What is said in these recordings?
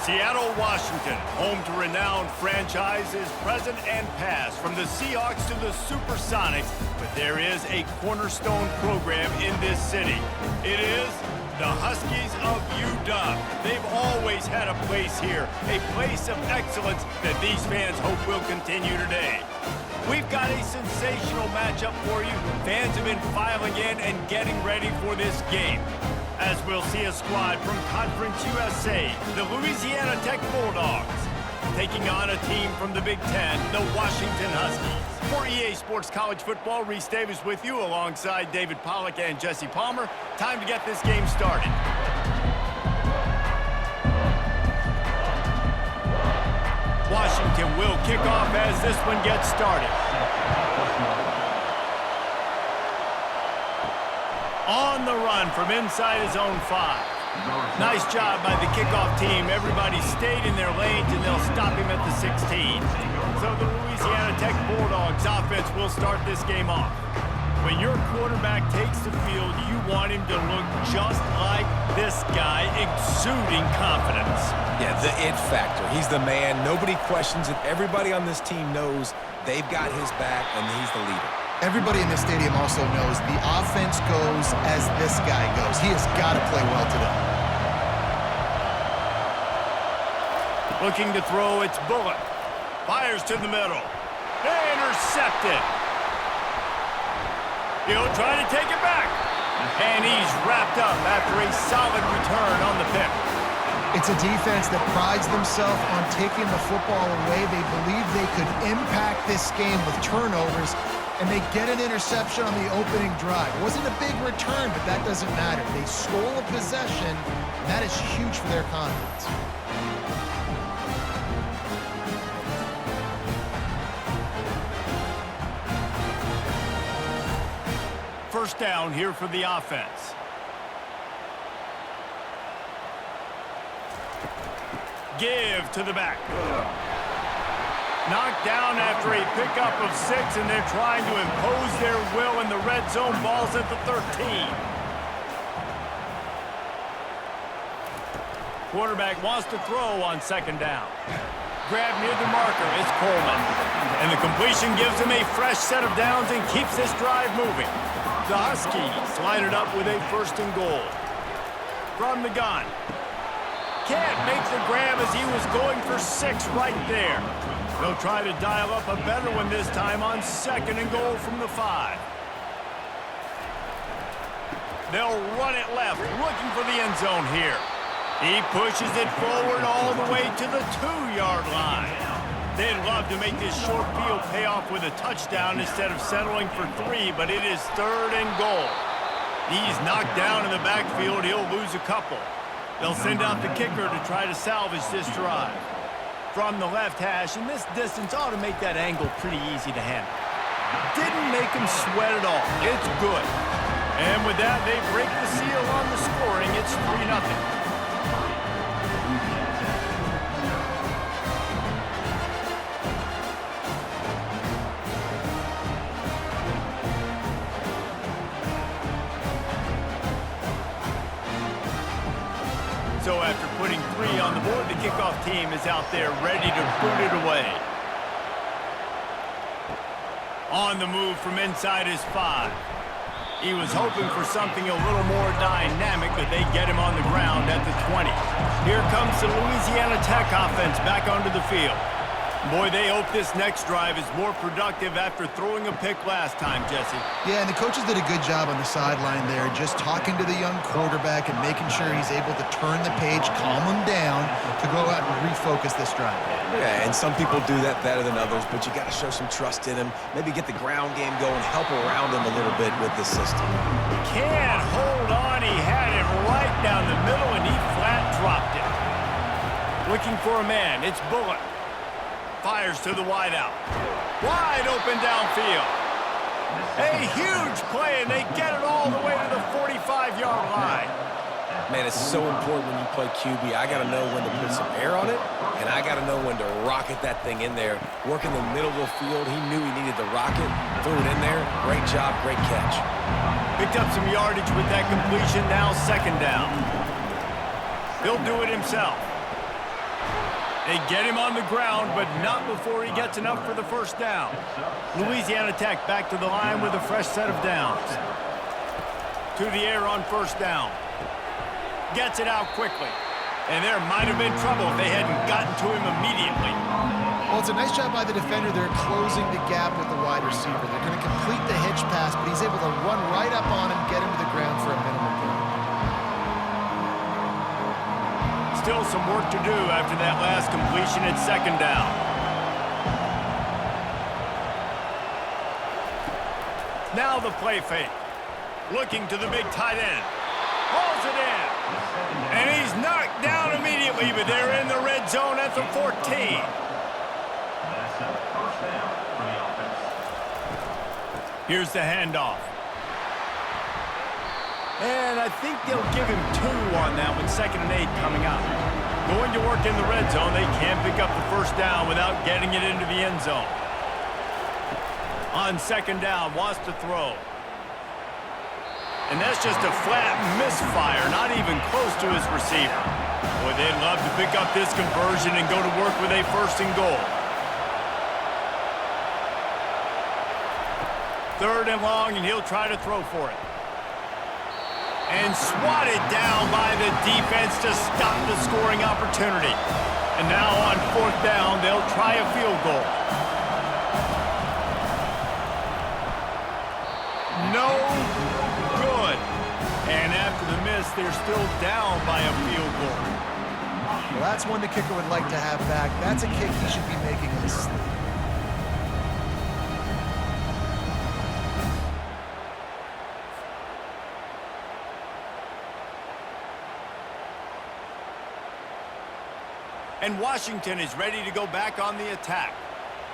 Seattle, Washington, home to renowned franchises present and past, from the Seahawks to the Supersonics, but there is a cornerstone program in this city. It is the Huskies of UW. They've always had a place here, a place of excellence that these fans hope will continue today. We've got a sensational matchup for you. Fans have been filing in and getting ready for this game, as we'll see a squad from Conference USA, the Louisiana Tech Bulldogs, taking on a team from the Big Ten, the Washington Huskies. For EA Sports College Football, Reese Davis with you alongside David Pollack and Jesse Palmer. Time to get this game started. Washington will kick off as this one gets started. On the run from inside his own 5. Nice job by the kickoff team. Everybody stayed in their lanes, and they'll stop him at the 16. So the Louisiana Tech Bulldogs offense will start this game off. When your quarterback takes the field, you want him to look just like this guy, exuding confidence. Yeah, the it factor. He's the man. Nobody questions it. Everybody on this team knows they've got his back, and he's the leader. Everybody in this stadium also knows the offense goes as this guy goes. He has got to play well today. Looking to throw, it's Bullock. Fires to the middle. Intercepted. He'll try to take it back. And he's wrapped up after a solid return on the pick. It's a defense that prides themselves on taking the football away. They believe they could impact this game with turnovers, and they get an interception on the opening drive. It wasn't a big return, but that doesn't matter. They stole a possession, and that is huge for their confidence. First down here for the offense. Give to the back. Knocked down after a pickup of 6, and they're trying to impose their will in the red zone. Ball's at the 13. Quarterback wants to throw on second down. Grab near the marker is Coleman. And the completion gives him a fresh set of downs and keeps this drive moving. The Huskies line it up with a first and goal. From the gun. Can't make the grab as he was going for 6 right there. They'll try to dial up a better one this time on second and goal from the 5. They'll run it left, looking for the end zone here. He pushes it forward all the way to the 2-yard line. They'd love to make this short field pay off with a touchdown instead of settling for 3, but it is third and goal. He's knocked down in the backfield. He'll lose a couple. They'll send out the kicker to try to salvage this drive. From the left hash, and this distance ought to make that angle pretty easy to handle. Didn't make him sweat at all. It's good. And with that, they break the seal on the scoring. It's 3-0. So after putting 3 on the board, the kickoff team is out there ready to boot it away. On the move from inside his 5. He was hoping for something a little more dynamic, but they get him on the ground at the 20. Here comes the Louisiana Tech offense back onto the field. Boy, they hope this next drive is more productive after throwing a pick last time, Jesse. Yeah, and the coaches did a good job on the sideline there, just talking to the young quarterback and making sure he's able to turn the page, calm him down to go out and refocus this drive. Yeah, and some people do that better than others, but you got to show some trust in him. Maybe get the ground game going, help around him a little bit with this system. Can't hold on. He had it right down the middle, and he flat dropped it. Looking for a man. It's Bullock. Fires to the wideout. Wide open downfield. A huge play, and they get it all the way to the 45-yard line. Man, it's so important when you play QB. I got to know when to put some air on it, and I got to know when to rocket that thing in there. Work in the middle of the field. He knew he needed the rocket. Threw it in there. Great job, great catch. Picked up some yardage with that completion. Now second down. He'll do it himself. They get him on the ground, but not before he gets enough for the first down. Louisiana Tech back to the line with a fresh set of downs. To the air on first down. Gets it out quickly. And there might have been trouble if they hadn't gotten to him immediately. Well, it's a nice job by the defender. They're closing the gap with the wide receiver. They're going to complete the hitch pass, but he's able to run right up on him, get him to the ground for a minimum gain. Still some work to do after that last completion at second down. Now the play fake. Looking to the big tight end. Hauls it in. And he's knocked down immediately, but they're in the red zone at the 14. Here's the handoff. And I think they'll give him 2 on that one, 2nd and 8 coming up. Going to work in the red zone. They can't pick up the first down without getting it into the end zone. On 2nd down, wants to throw. And that's just a flat misfire, not even close to his receiver. Boy, they'd love to pick up this conversion and go to work with a 1st and goal. 3rd and long, and he'll try to throw for it. And swatted down by the defense to stop the scoring opportunity. And now on 4th down, they'll try a field goal. No good. And after the miss, they're still down by a field goal. Well, that's one the kicker would like to have back. That's a kick he should be making in his sleep. And Washington is ready to go back on the attack.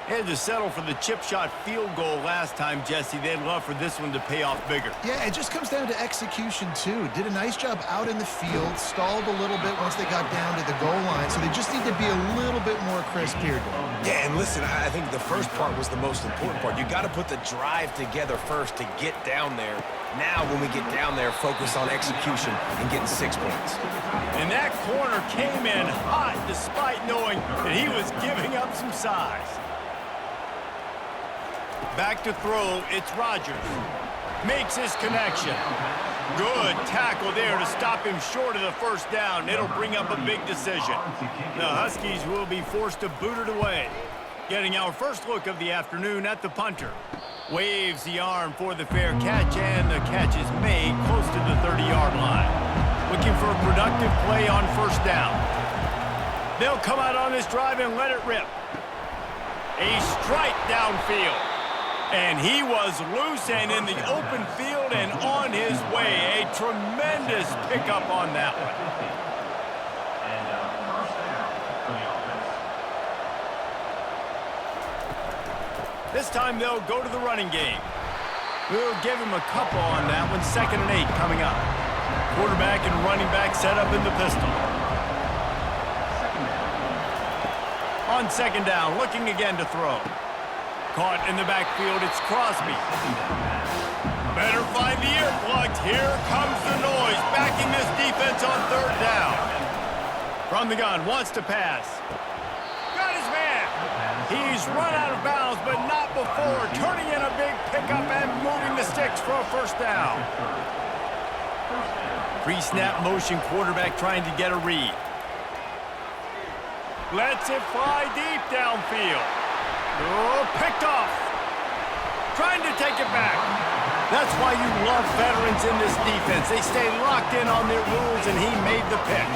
They had to settle for the chip shot field goal last time, Jesse. They'd love for this one to pay off bigger. Yeah, it just comes down to execution, too. Did a nice job out in the field, stalled a little bit once they got down to the goal line, so they just need to be a little bit more crisp here. Yeah, and listen, I think the first part was the most important part. You got to put the drive together first to get down there. Now, when we get down there, focus on execution and getting 6 points. And that corner came in hot despite knowing that he was giving up some size. Back to throw, it's Rodgers. Makes his connection. Good tackle there to stop him short of the first down. It'll bring up a big decision. The Huskies will be forced to boot it away. Getting our first look of the afternoon at the punter. Waves the arm for the fair catch, and the catch is made close to the 30-yard line. Looking for a productive play on first down. They'll come out on this drive and let it rip. A strike downfield. And he was loose and in the open field and on his way. A tremendous pickup on that one. This time they'll go to the running game. We'll give him a couple on that one. 2nd and 8 coming up. Quarterback and running back set up in the pistol. On 2nd down, looking again to throw. Caught in the backfield, it's Crosby. Better find the earplugs. Here comes the noise, backing this defense on 3rd down. From the gun, wants to pass. Got his man. He's run out of bounds, but not before. Turning in a big pickup and moving the sticks for a first down. Pre-snap motion, quarterback trying to get a read. Lets it fly deep downfield. Oh, picked off. Trying to take it back. That's why you love veterans in this defense. They stay locked in on their rules, and he made the pick.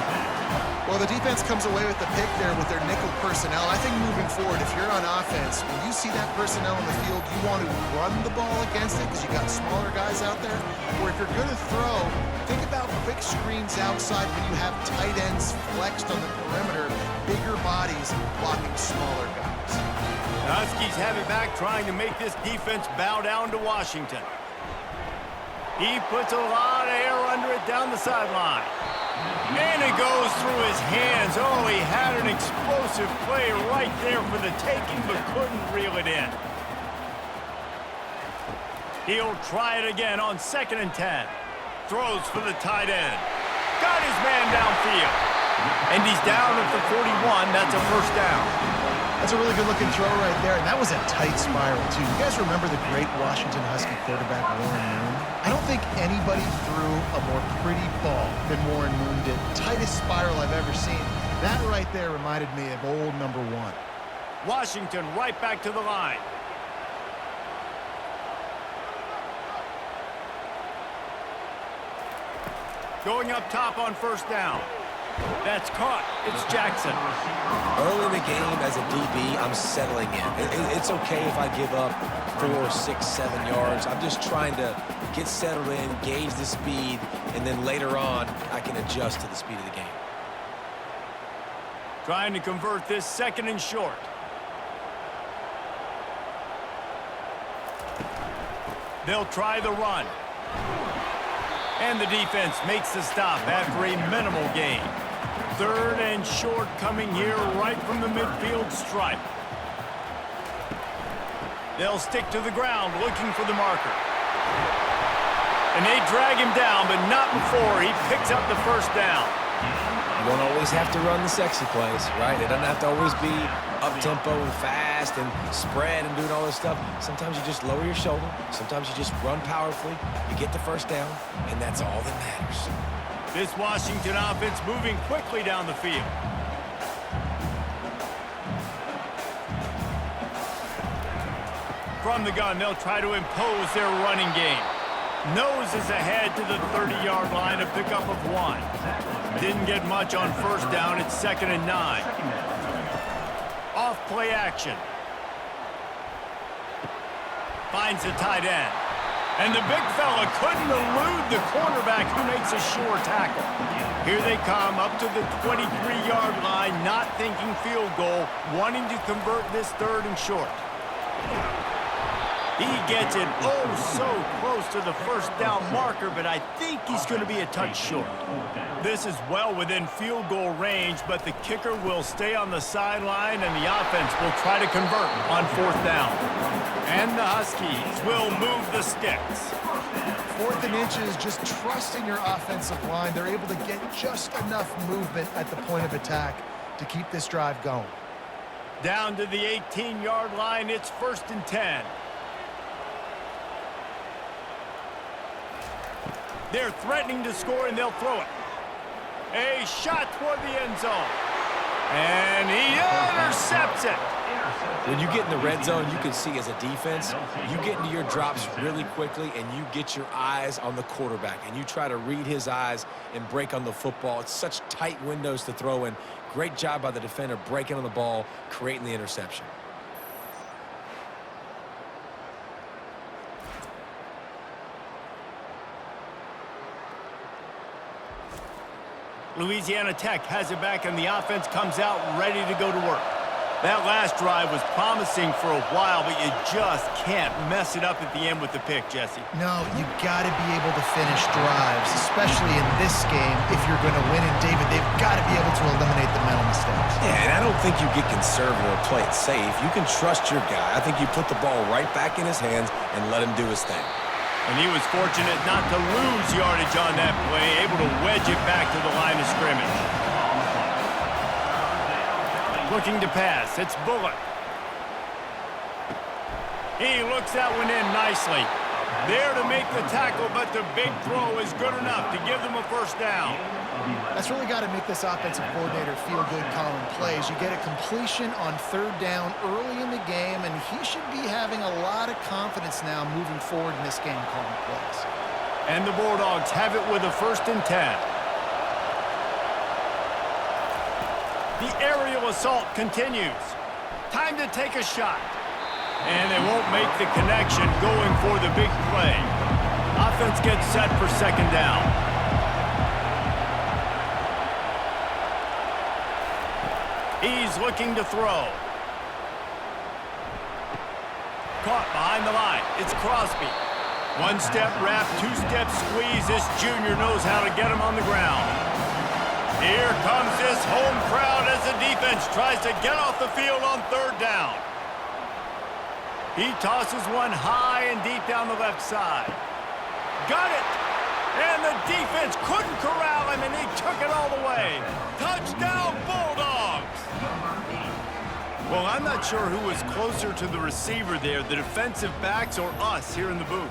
Well, the defense comes away with the pick there with their nickel personnel. I think moving forward, if you're on offense, when you see that personnel on the field, you want to run the ball against it because you got smaller guys out there. Or if you're going to throw, think about quick screens outside when you have tight ends flexed on the perimeter, bigger bodies blocking smaller guys. The Huskies have it back, trying to make this defense bow down to Washington. He puts a lot of air under it down the sideline. And it goes through his hands. Oh, he had an explosive play right there for the taking, but couldn't reel it in. He'll try it again on 2nd and 10. Throws for the tight end. Got his man downfield. And he's down at the 41. That's a first down. That's a really good-looking throw right there, and that was a tight spiral, too. You guys remember the great Washington Husky quarterback Warren Moon? I don't think anybody threw a more pretty ball than Warren Moon did. Tightest spiral I've ever seen. That right there reminded me of old number 1. Washington right back to the line. Going up top on first down. That's caught. It's Jackson. Early in the game as a DB, I'm settling in. It's okay if I give up 4, 6, 7 yards. I'm just trying to get settled in, gauge the speed, and then later on, I can adjust to the speed of the game. Trying to convert this second and short. They'll try the run. And the defense makes the stop after a minimal gain. Third and short coming here right from the midfield stripe. They'll stick to the ground looking for the marker. And they drag him down, but not before he picks up the first down. You don't always have to run the sexy plays, right? It doesn't have to always be up-tempo and fast and spread and doing all this stuff. Sometimes you just lower your shoulder. Sometimes you just run powerfully. You get the first down, and that's all that matters. This Washington offense moving quickly down the field. From the gun, they'll try to impose their running game. Noses ahead to the 30-yard line, a pickup of 1. Didn't get much on first down. It's 2nd and 9. Off play action. Finds the tight end. And the big fella couldn't elude the cornerback who makes a sure tackle. Here they come up to the 23-yard line, not thinking field goal, wanting to convert this third and short. He gets it so close to the first down marker, but I think he's going to be a touch short. This is well within field goal range, but the kicker will stay on the sideline, and the offense will try to convert on 4th down. And the Huskies will move the sticks. 4th and inches, just trusting your offensive line. They're able to get just enough movement at the point of attack to keep this drive going. Down to the 18-yard line, it's 1st and 10. They're threatening to score, and they'll throw it. A shot toward the end zone. And he intercepts it. When you get in the red zone, you can see as a defense, you get into your drops really quickly, and you get your eyes on the quarterback, and you try to read his eyes and break on the football. It's such tight windows to throw in. Great job by the defender breaking on the ball, creating the interception. Louisiana Tech has it back, and the offense comes out ready to go to work. That last drive was promising for a while, but you just can't mess it up at the end with the pick, Jesse. No, you got to be able to finish drives, especially in this game. If you're going to win, and David, they've got to be able to eliminate the mental mistakes. Yeah, and I don't think you get conservative or play it safe. You can trust your guy. I think you put the ball right back in his hands and let him do his thing. And he was fortunate not to lose yardage on that play, able to wedge it back to the line of scrimmage. Looking to pass, it's Bullock. He looks that one in nicely. There to make the tackle, but the big throw is good enough to give them a first down. That's really got to make this offensive coordinator feel good calling plays. You get a completion on 3rd down early in the game, and he should be having a lot of confidence now moving forward in this game calling plays. And the Bulldogs have it with a 1st and 10. The aerial assault continues. Time to take a shot. And they won't make the connection going for the big play. Offense gets set for 2nd down. He's looking to throw. Caught behind the line. It's Crosby. 1-step wrap, 2-step squeeze. This junior knows how to get him on the ground. Here comes this home crowd as the defense tries to get off the field on 3rd down. He tosses one high and deep down the left side. Got it! And the defense couldn't corral him, and he took it all the way. Touchdown, Well, I'm not sure who was closer to the receiver there, the defensive backs or us here in the booth.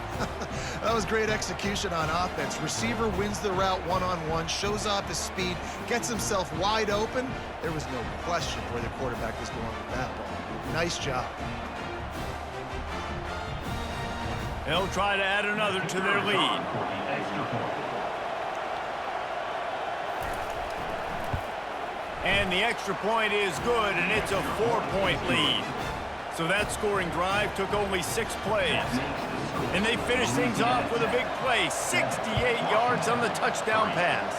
That was great execution on offense. Receiver wins the route one-on-one, shows off his speed, gets himself wide open. There was no question where the quarterback was going with that ball. Nice job. They'll try to add another to their lead. And the extra point is good, and it's a 4-point lead. So that scoring drive took only 6 plays. And they finished things off with a big play, 68 yards on the touchdown pass.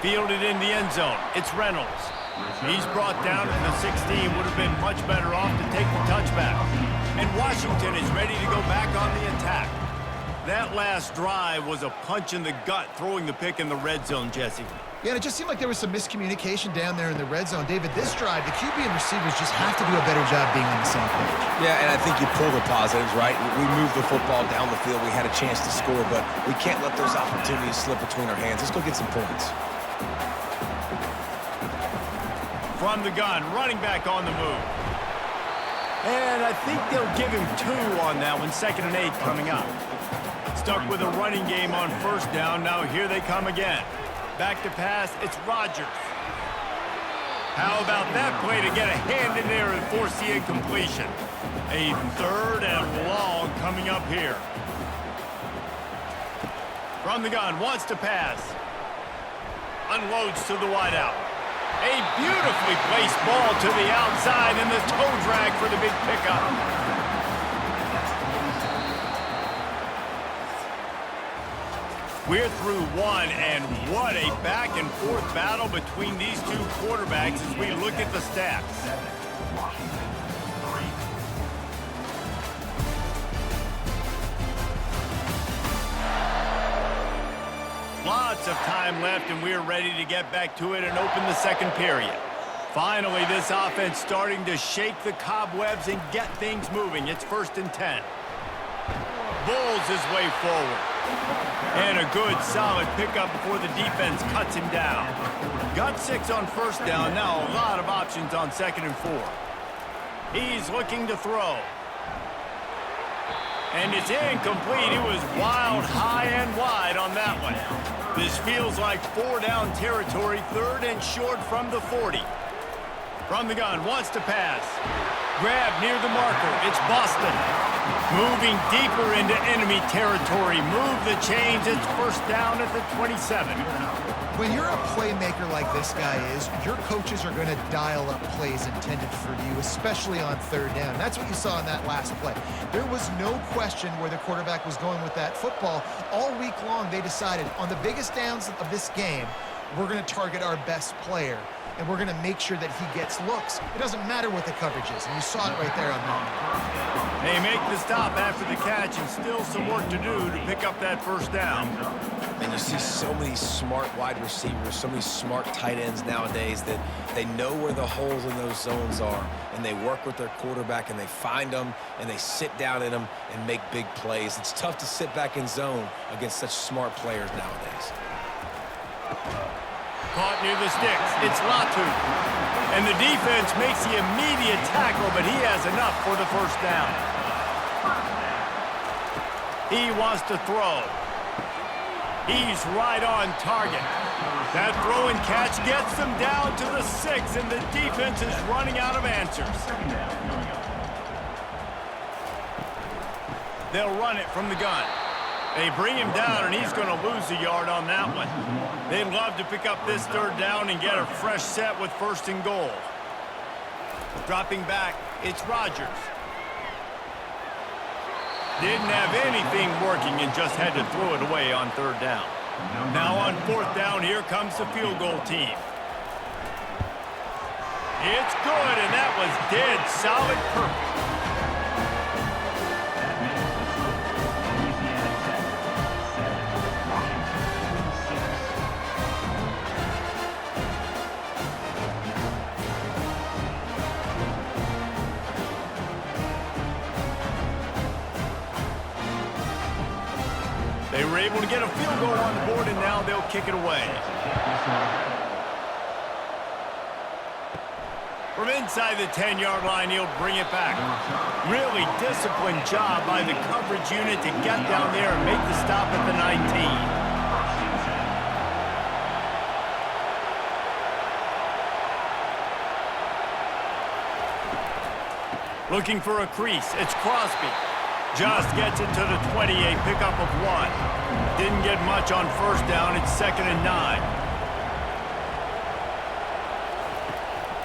Fielded in the end zone, it's Reynolds. He's brought down at the 16, would have been much better off to take the touchback. And Washington is ready to go back on the attack. That last drive was a punch in the gut, throwing the pick in the red zone, Jesse. Yeah, and it just seemed like there was some miscommunication down there in the red zone. David, this drive, the QB and receivers just have to do a better job being on the same page. Yeah, and I think you pull the positives, right? We moved the football down the field. We had a chance to score, but we can't let those opportunities slip between our hands. Let's go get some points. From the gun, running back on the move. And I think they'll give him 2 on that one, 2nd and 8 coming up. Stuck with a running game on 1st down. Now here they come again. Back to pass, it's Rodgers. How about that play to get a hand in there and force the incompletion? A 3rd and long coming up here. From the gun, wants to pass. Unloads to the wideout. A beautifully placed ball to the outside and the toe drag for the big pickup. We're through 1, and what a back-and-forth battle between these 2 quarterbacks as we look at the stats. Lots of time left, and we're ready to get back to it and open the 2nd period. Finally, this offense starting to shake the cobwebs and get things moving. It's 1st and 10. Bulls his way forward. And a good, solid pickup before the defense cuts him down. Got 6 on 1st down. Now a lot of options on 2nd and 4. He's looking to throw. And it's incomplete. It was wild, high and wide on that one. This feels like 4-down territory, 3rd and short from the 40. From the gun, wants to pass. Grab near the marker. It's Boston. Moving deeper into enemy territory. Move the chains. It's 1st down at the 27. When you're a playmaker like this guy is, your coaches are going to dial up plays intended for you, especially on 3rd down. That's what you saw in that last play. There was no question where the quarterback was going with that football. All week long, they decided on the biggest downs of this game, we're going to target our best player, and we're going to make sure that he gets looks. It doesn't matter what the coverage is, and you saw it right there on that. They make the stop after the catch, and still some work to do to pick up that 1st down. And you see so many smart wide receivers, so many smart tight ends nowadays that they know where the holes in those zones are, and they work with their quarterback, and they find them, and they sit down in them and make big plays. It's tough to sit back in zone against such smart players nowadays. Caught near the sticks. It's Latu. And the defense makes the immediate tackle, but he has enough for the 1st down. He wants to throw. He's right on target. That throw and catch gets them down to the 6, and the defense is running out of answers. They'll run it from the gun. They bring him down, and he's going to lose a yard on that one. They'd love to pick up this 3rd down and get a fresh set with 1st and goal. Dropping back, it's Rodgers. Didn't have anything working and just had to throw it away on 3rd down. Now on 4th down, here comes the field goal team. It's good, and that was dead solid perfect. They were able to get a field goal on the board, and now they'll kick it away. From inside the 10-yard line, he'll bring it back. Really disciplined job by the coverage unit to get down there and make the stop at the 19. Looking for a crease. It's Crosby. Just gets it to the 20, a pickup of 1. Didn't get much on first down. It's 2nd and 9.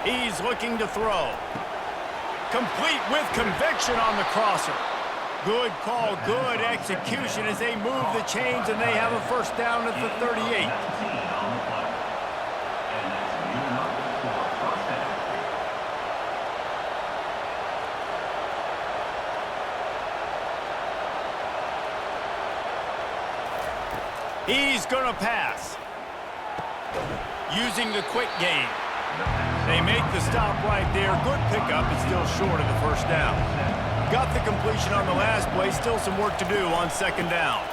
He's looking to throw. Complete with conviction on the crosser. Good call, good execution as they move the chains and they have a first down at the 38. He's going to pass. Using the quick game. They make the stop right there. Good pickup, but still short of the first down. Got the completion on the last play. Still some work to do on 2nd down.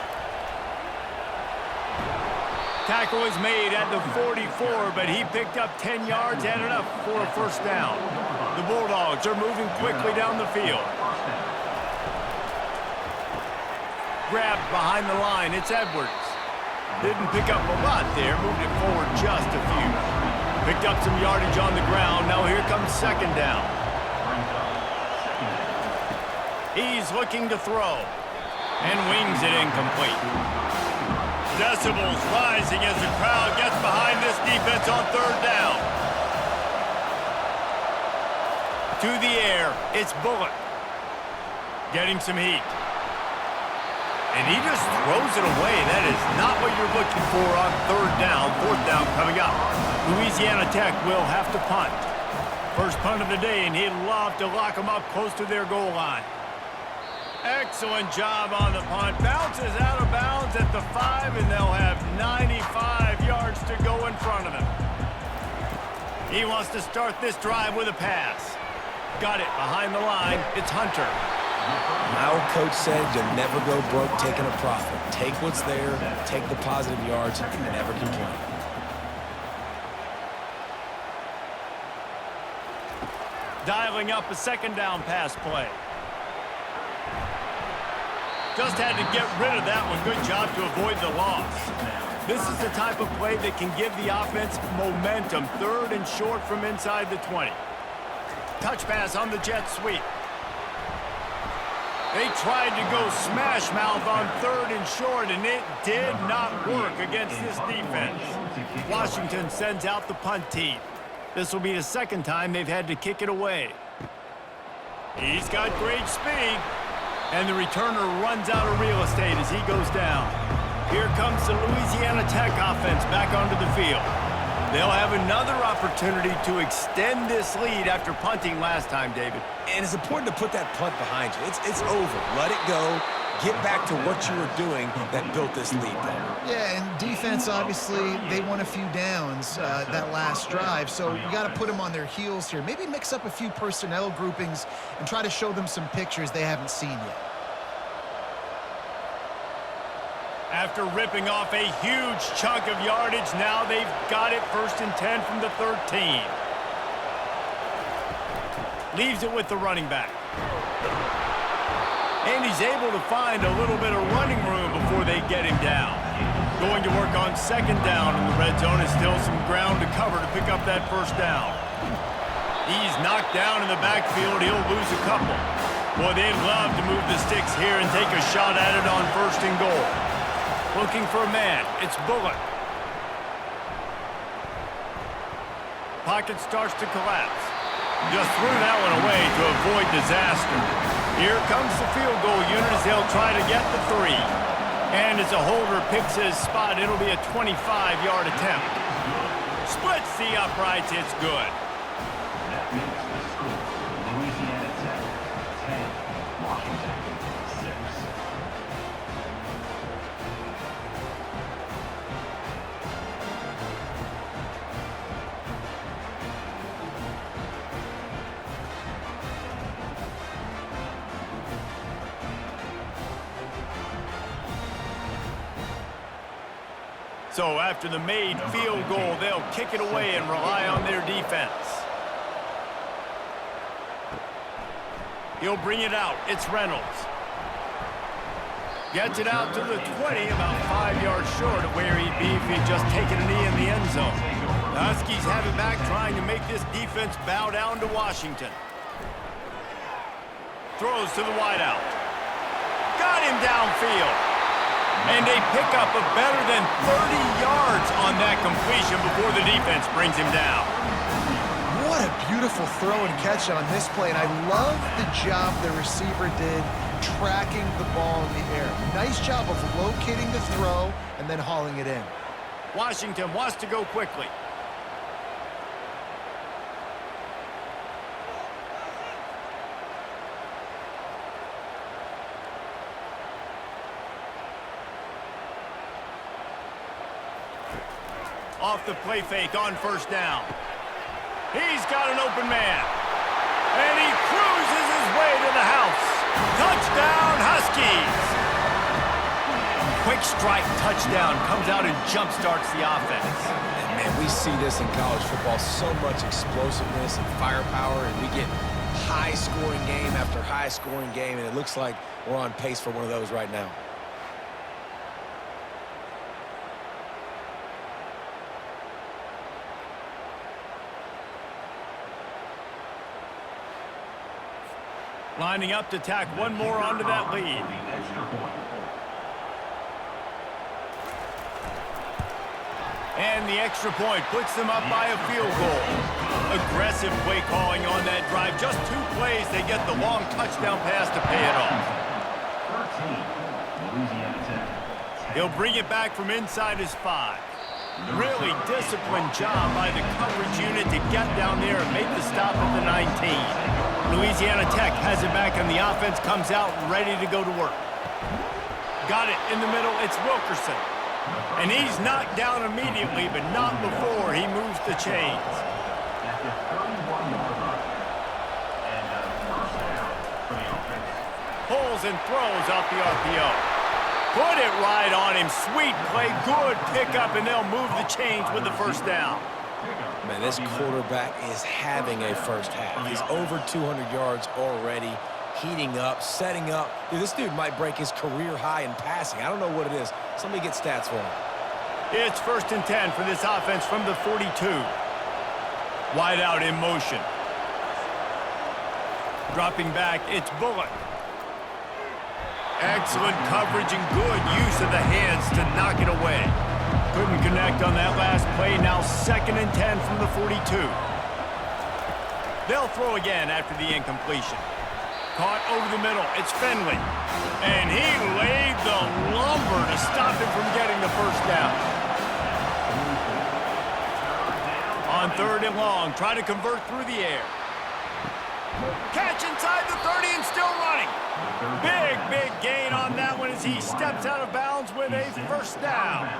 Tackle is made at the 44, but he picked up 10 yards and enough for a first down. The Bulldogs are moving quickly down the field. Grabbed behind the line. It's Edwards. Didn't pick up a lot there. Moved it forward just a few. Picked up some yardage on the ground. Now here comes 2nd down. He's looking to throw. And wings it incomplete. Decibels rising as the crowd gets behind this defense on 3rd down. To the air, it's Bullock. Getting some heat. And he just throws it away. That is not what you're looking for on 3rd down. 4th down coming up. Louisiana Tech will have to punt. First punt of the day, and he'd love to lock them up close to their goal line. Excellent job on the punt. Bounces out of bounds at the 5, and they'll have 95 yards to go in front of him. He wants to start this drive with a pass. Got it behind the line. It's Hunter. My old coach said you'll never go broke taking a profit. Take what's there, take the positive yards, and never complain. Dialing up a 2nd down pass play. Just had to get rid of that one. Good job to avoid the loss. This is the type of play that can give the offense momentum. 3rd and short from inside the 20. Touch pass on the jet sweep. They tried to go smash mouth on 3rd and short, and it did not work against this defense. Washington sends out the punt team. This will be the 2nd time they've had to kick it away. He's got great speed, and the returner runs out of real estate as he goes down. Here comes the Louisiana Tech offense back onto the field. They'll have another opportunity to extend this lead after punting last time, David. And it's important to put that punt behind you. It's over. Let it go. Get back to what you were doing that built this lead. Yeah, and defense, obviously, they won a few downs that last drive, so you got to put them on their heels here. Maybe mix up a few personnel groupings and try to show them some pictures they haven't seen yet. After ripping off a huge chunk of yardage, now they've got it 1st and 10 from the 13. Leaves it with the running back. And he's able to find a little bit of running room before they get him down. Going to work on 2nd down in the red zone. Is still some ground to cover to pick up that first down. He's knocked down in the backfield. He'll lose a couple. Boy, they'd love to move the sticks here and take a shot at it on 1st and goal. Looking for a man. It's Bullock. Pocket starts to collapse. Just threw that one away to avoid disaster. Here comes the field goal unit as they'll try to get the 3. And as a holder picks his spot, it'll be a 25-yard attempt. Splits the uprights. It's good. Louisiana Tech 10, Washington 6. So after the made field goal, they'll kick it away and rely on their defense. He'll bring it out. It's Reynolds. Gets it out to the 20, about 5 yards short of where he'd be if he'd just taken a knee in the end zone. The Huskies have it back, trying to make this defense bow down to Washington. Throws to the wideout. Got him downfield. And they pick up a better than 30 yards on that completion before the defense brings him down. What a beautiful throw and catch on this play, and I love the job the receiver did tracking the ball in the air. Nice job of locating the throw and then hauling it in. Washington wants to go quickly. Off the play fake on first down. He's got an open man. And he cruises his way to the house. Touchdown, Huskies! Quick strike touchdown comes out and jump-starts the offense. And man, we see this in college football, so much explosiveness and firepower, and we get high-scoring game after high-scoring game, and it looks like we're on pace for one of those right now. Lining up to tack one more onto that lead. And the extra point puts them up by a field goal. Aggressive play calling on that drive. Just 2 plays, they get the long touchdown pass to pay it off. 13, Louisiana Tech. He'll bring it back from inside his 5. Really disciplined job by the coverage unit to get down there and make the stop at the 19. Louisiana Tech has it back, and the offense comes out ready to go to work. Got it in the middle. It's Wilkerson. And he's knocked down immediately, but not before he moves the chains. At the 31-yard line. And first down for the offense. Pulls and throws off the RPO. Put it right on him. Sweet play. Good pickup, and they'll move the chains with the first down. Man, this quarterback is having a first half. He's over 200 yards already, heating up, setting up. Dude, this dude might break his career high in passing. I don't know what it is. Somebody get stats for him. It's 1st and 10 for this offense from the 42. Wide out in motion. Dropping back, it's Bullock. Excellent coverage and good use of the hands to knock it away. Couldn't connect on that last play. Now 2nd and 10 from the 42. They'll throw again after the incompletion. Caught over the middle. It's Finley. And he laid the lumber to stop him from getting the first down. On 3rd and long, try to convert through the air. Catch inside the 30 and still running. Big gain on that one as he steps out of bounds with a first down.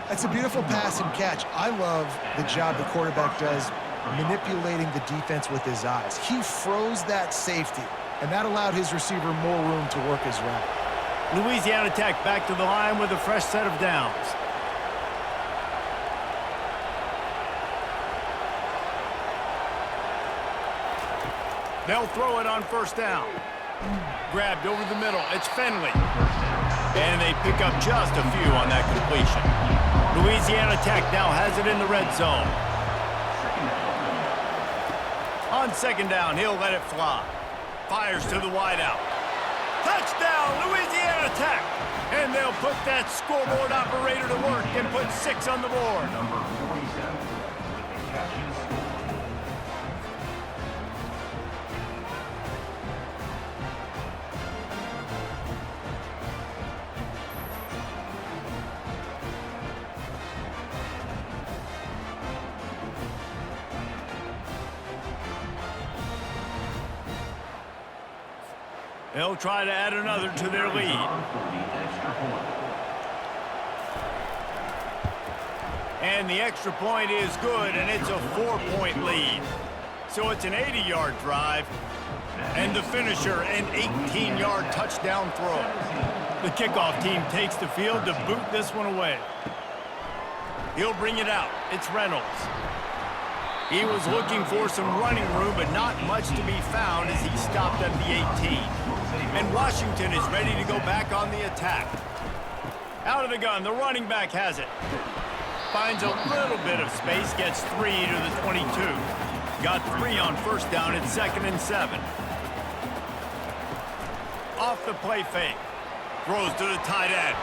That's a beautiful pass and catch. I love the job the quarterback does manipulating the defense with his eyes. He froze that safety, and that allowed his receiver more room to work his route. Louisiana Tech back to the line with a fresh set of downs. They'll throw it on first down. Grabbed over the middle. It's Finley. And they pick up just a few on that completion. Louisiana Tech now has it in the red zone. On 2nd down, he'll let it fly. Fires to the wideout. Touchdown, Louisiana Tech! And they'll put that scoreboard operator to work and put 6 on the board. Number 47 with the catches. They'll try to add another to their lead. And the extra point is good, and it's a 4-point lead. So it's an 80-yard drive, and the finisher, an 18-yard touchdown throw. The kickoff team takes the field to boot this one away. He'll bring it out. It's Reynolds. He was looking for some running room, but not much to be found as he stopped at the 18. And Washington is ready to go back on the attack. Out of the gun, the running back has it. Finds a little bit of space, gets 3 to the 22. Got 3 on first down at 2nd and 7. Off the play fake. Throws to the tight end.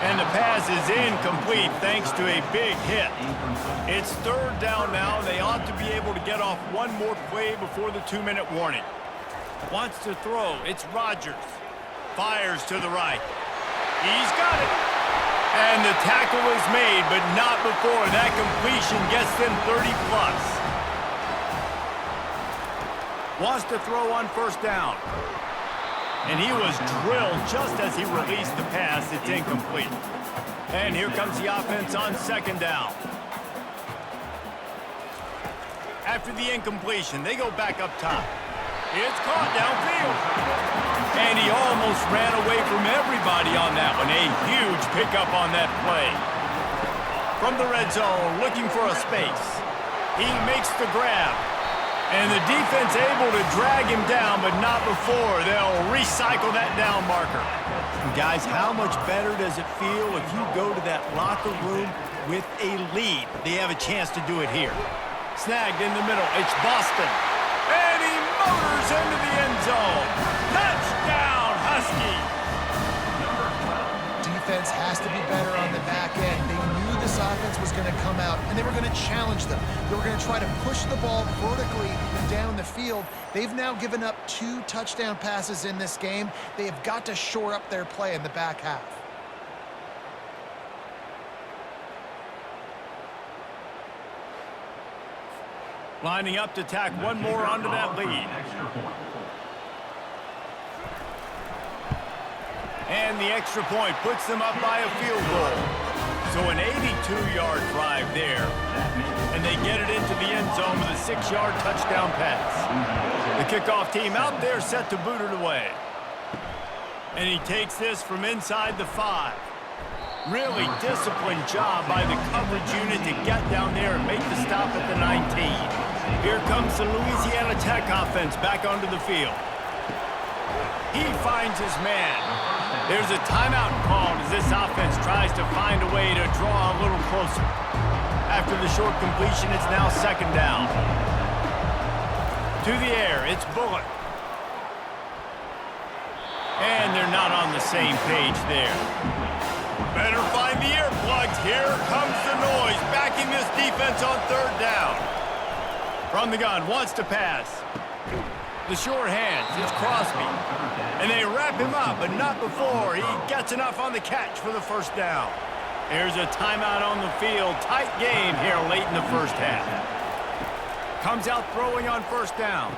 And the pass is incomplete thanks to a big hit. It's 3rd down now. They ought to be able to get off one more play before the 2-minute warning. Wants to throw. It's Rodgers. Fires to the right. He's got it. And the tackle is made, but not before that completion gets them 30+. Wants to throw on first down. And he was drilled just as he released the pass. It's incomplete. And here comes the offense on 2nd down. After the incompletion, they go back up top. It's caught downfield. And he almost ran away from everybody on that one. A huge pickup on that play. From the red zone, looking for a space. He makes the grab. And the defense able to drag him down, but not before. They'll recycle that down marker. And guys, how much better does it feel if you go to that locker room with a lead? They have a chance to do it here. Snagged in the middle. It's Boston. And he motors into the end zone. Touchdown, Huskies. Defense has to be better on the back end. They knew this offense was going to come out, and they were going to challenge them. They were going to try to push the ball vertically down the field. They've now given up 2 touchdown passes in this game. They have got to shore up their play in the back half. Lining up to tack one more onto that lead. And the extra point puts them up by a field goal. So an 82-yard drive there. And they get it into the end zone with a 6-yard touchdown pass. The kickoff team out there set to boot it away. And he takes this from inside the 5. Really disciplined job by the coverage unit to get down there and make the stop at the 19. Here comes the Louisiana Tech offense back onto the field. He finds his man. There's a timeout called as this offense tries to find a way to draw a little closer. After the short completion, it's now 2nd down. To the air, it's Bullock. And they're not on the same page there. Better find the earplugs. Here comes the noise. Backing this defense on 3rd down. From the gun, wants to pass. The short hands, it's Crosby. And they wrap him up, but not before he gets enough on the catch for the 1st down. There's a timeout on the field. Tight game here late in the 1st half. Comes out throwing on 1st down.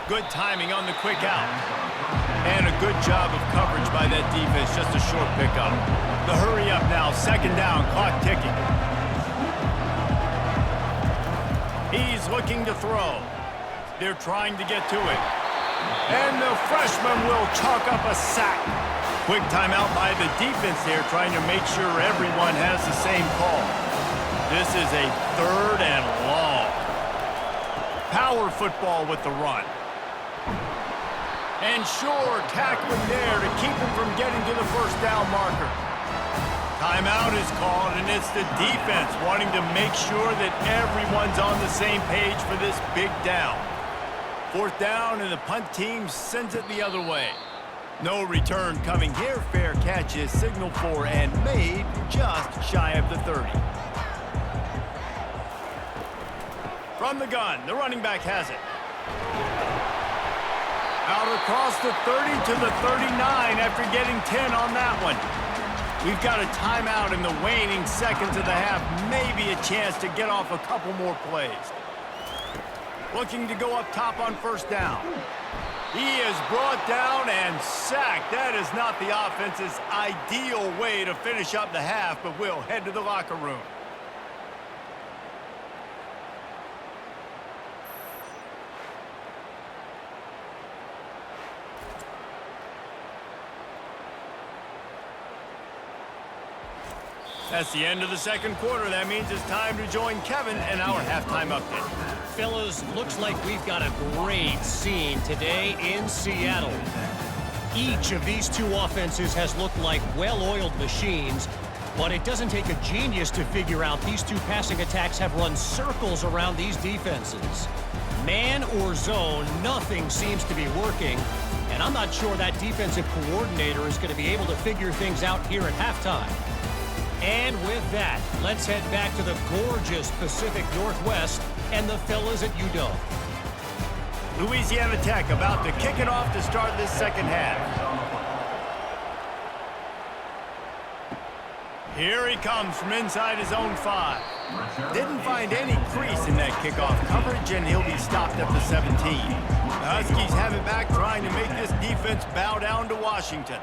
Good timing on the quick out. And a good job of coverage by that defense, just a short pickup. The hurry up now, 2nd down, clock ticking. He's looking to throw. They're trying to get to it. And the freshman will chalk up a sack. Quick timeout by the defense there, trying to make sure everyone has the same call. This is a 3rd and long. Power football with the run. And sure, tackling there to keep him from getting to the 1st down marker. Timeout is called, and it's the defense wanting to make sure that everyone's on the same page for this big down. 4th down, and the punt team sends it the other way. No return coming here. Fair catch is signaled for and made just shy of the 30. From the gun, the running back has it. Out across the 30 to the 39 after getting 10 on that one. We've got a timeout in the waning seconds of the half. Maybe a chance to get off a couple more plays. Looking to go up top on 1st down. He is brought down and sacked. That is not the offense's ideal way to finish up the half, but we'll head to the locker room. That's the end of the second quarter. That means it's time to join Kevin in our halftime update. Fellas, looks like we've got a great scene today in Seattle. Each of these two offenses has looked like well-oiled machines, but it doesn't take a genius to figure out these two passing attacks have run circles around these defenses. Man or zone, nothing seems to be working, and I'm not sure that defensive coordinator is going to be able to figure things out here at halftime. And with that, let's head back to the gorgeous Pacific Northwest and the fellas at UW. Louisiana Tech about to kick it off to start this second half. Here he comes from inside his own 5. Didn't find any crease in that kickoff coverage, and he'll be stopped at the 17. The Huskies have it back, trying to make this defense bow down to Washington.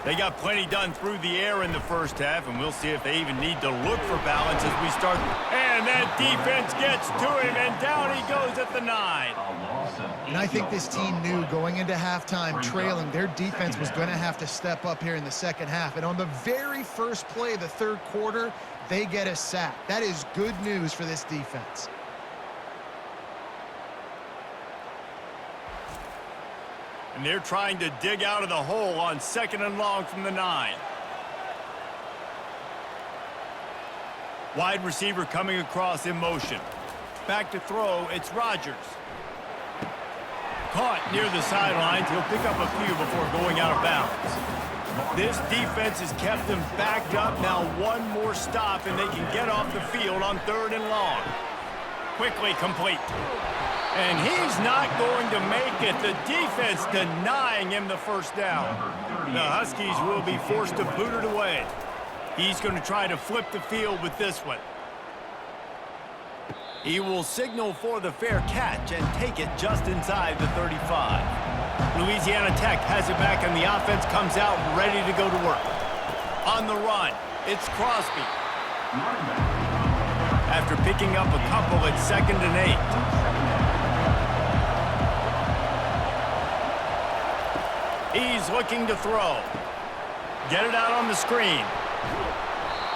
They got plenty done through the air in the first half, and we'll see if they even need to look for balance as we start. And that defense gets to him, and down he goes at the 9. And I think this team knew going into halftime trailing, their defense was going to have to step up here in the second half. And on the very first play of the third quarter, they get a sack. That is good news for this defense. And they're trying to dig out of the hole on 2nd and long from the 9. Wide receiver coming across in motion. Back to throw, it's Rodgers. Caught near the sidelines. He'll pick up a few before going out of bounds. This defense has kept them backed up. Now one more stop, and they can get off the field on 3rd and long. Quickly complete. And he's not going to make it. The defense denying him the first down. The Huskies will be forced to boot it away. He's going to try to flip the field with this one. He will signal for the fair catch and take it just inside the 35. Louisiana Tech has it back, and the offense comes out ready to go to work. On the run, it's Crosby. After picking up a couple, it's 2nd and 8. He's looking to throw. Get it out on the screen.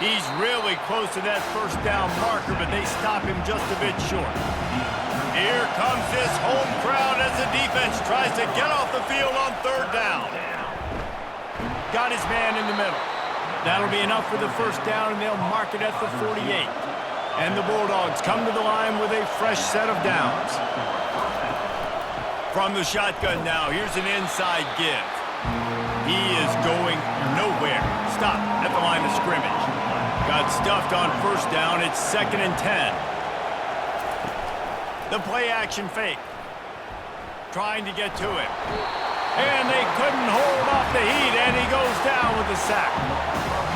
He's really close to that first down marker, but they stop him just a bit short. Here comes this home crowd as the defense tries to get off the field on 3rd down. Got his man in the middle. That'll be enough for the first down, and they'll mark it at the 48. And the Bulldogs come to the line with a fresh set of downs. From the shotgun now, here's an inside give. He is going nowhere. Stop at the line of scrimmage. Got stuffed on first down. It's 2nd and 10. The play action fake. Trying to get to him. And they couldn't hold off the heat, and he goes down with the sack.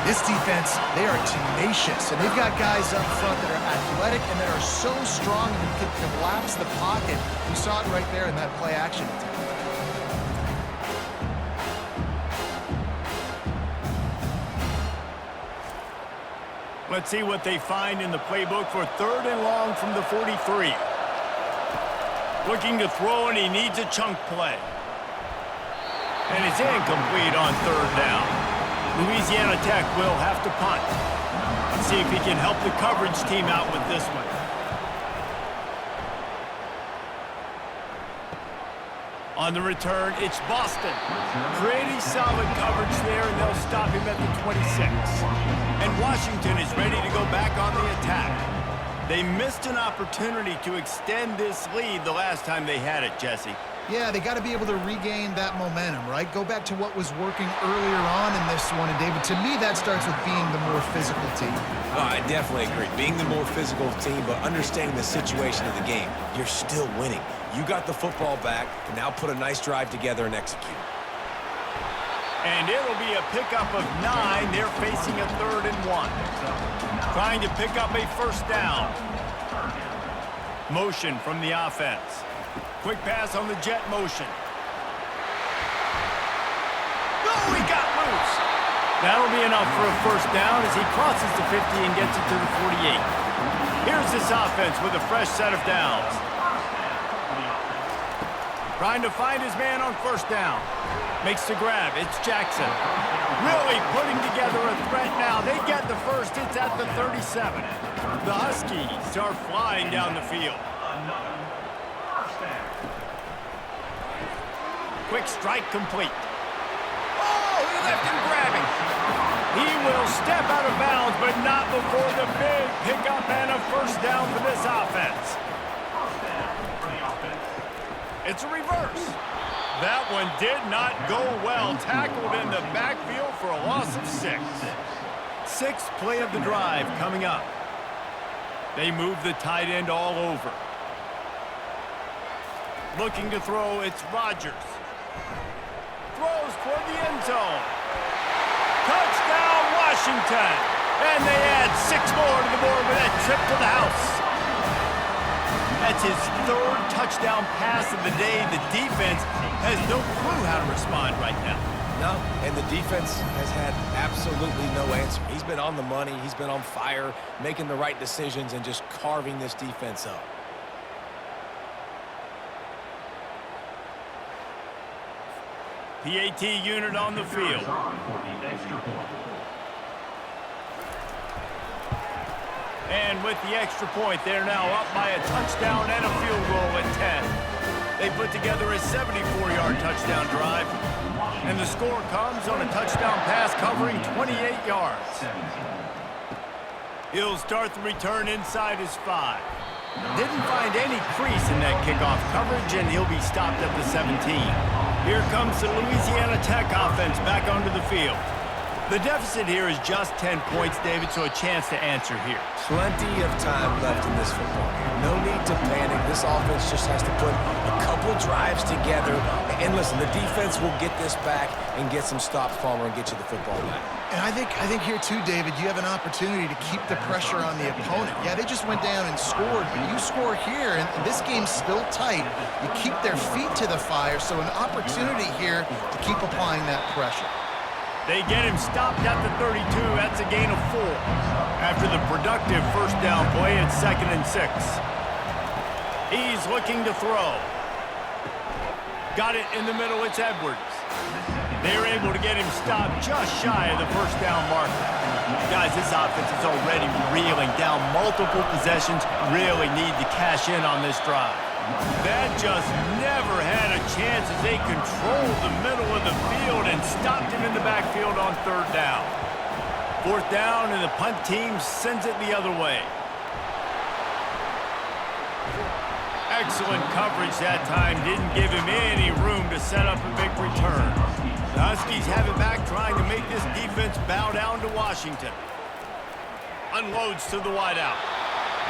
This defense, they are tenacious, and they've got guys up front that are athletic and that are so strong and can collapse the pocket. We saw it right there in that play action attempt. Let's see what they find in the playbook for 3rd and long from the 43. Looking to throw, and he needs a chunk play. And it's incomplete on 3rd down. Louisiana Tech will have to punt. Let's see if he can help the coverage team out with this one. On the return, it's Boston. Pretty solid coverage there, and they'll stop him at the 26. And Washington is ready to go back on the attack. They missed an opportunity to extend this lead the last time they had it, Jesse. Yeah, they got to be able to regain that momentum, right? Go back to what was working earlier on in this one. And, David, to me, that starts with being the more physical team. Oh, I definitely agree. Being the more physical team, but understanding the situation of the game. You're still winning. You got the football back, and now put a nice drive together and execute. And it'll be a pickup of 9. They're facing a 3rd and 1. Trying to pick up a first down. Motion from the offense. Quick pass on the jet motion. No, he got loose. That'll be enough for a first down as he crosses the 50 and gets it to the 48. Here's this offense with a fresh set of downs. Trying to find his man on first down. Makes the grab. It's Jackson. Really putting together a threat now. They get the first. It's at the 37. The Huskies are flying down the field. Quick strike complete. Oh, he left him grabbing. He will step out of bounds, but not before the big pickup and a first down for this offense. It's a reverse. That one did not go well. Tackled in the backfield for a loss of 6. Sixth play of the drive coming up. They move the tight end all over. Looking to throw, it's Rodgers. Throws toward the end zone. Touchdown, Washington. And they add 6 more to the board with that trip to the house. That's his 3rd touchdown pass of the day. The defense has no clue how to respond right now. No, and the defense has had absolutely no answer. He's been on the money. He's been on fire, making the right decisions and just carving this defense up. PAT unit on the field. And with the extra point, they're now up by a touchdown and a field goal at 10. They put together a 74-yard touchdown drive, and the score comes on a touchdown pass covering 28 yards. He'll start the return inside his 5. Didn't find any crease in that kickoff coverage, and he'll be stopped at the 17. Here comes the Louisiana Tech offense back onto the field. The deficit here is just 10 points, David, so a chance to answer here. Plenty of time left in this football game. No need to panic. This offense just has to put a couple drives together. And listen, the defense will get this back and get some stops, Palmer, and get you the football back. And I think here too, David, you have an opportunity to keep the pressure on the opponent. Yeah, they just went down and scored, but you score here, and this game's still tight. You keep their feet to the fire, so an opportunity here to keep applying that pressure. They get him stopped at the 32. That's a gain of 4. After the productive first down play, it's 2nd and 6. He's looking to throw. Got it in the middle. It's Edwards. They're able to get him stopped just shy of the first down marker. Guys, this offense is already reeling down multiple possessions. Really need to cash in on this drive. That just never had a chance as they controlled the middle of the field and stopped him in the backfield on 3rd down. 4th down, and the punt team sends it the other way. Excellent coverage that time. Didn't give him any room to set up a big return. The Huskies have it back, trying to make this defense bow down to Washington. Unloads to the wideout.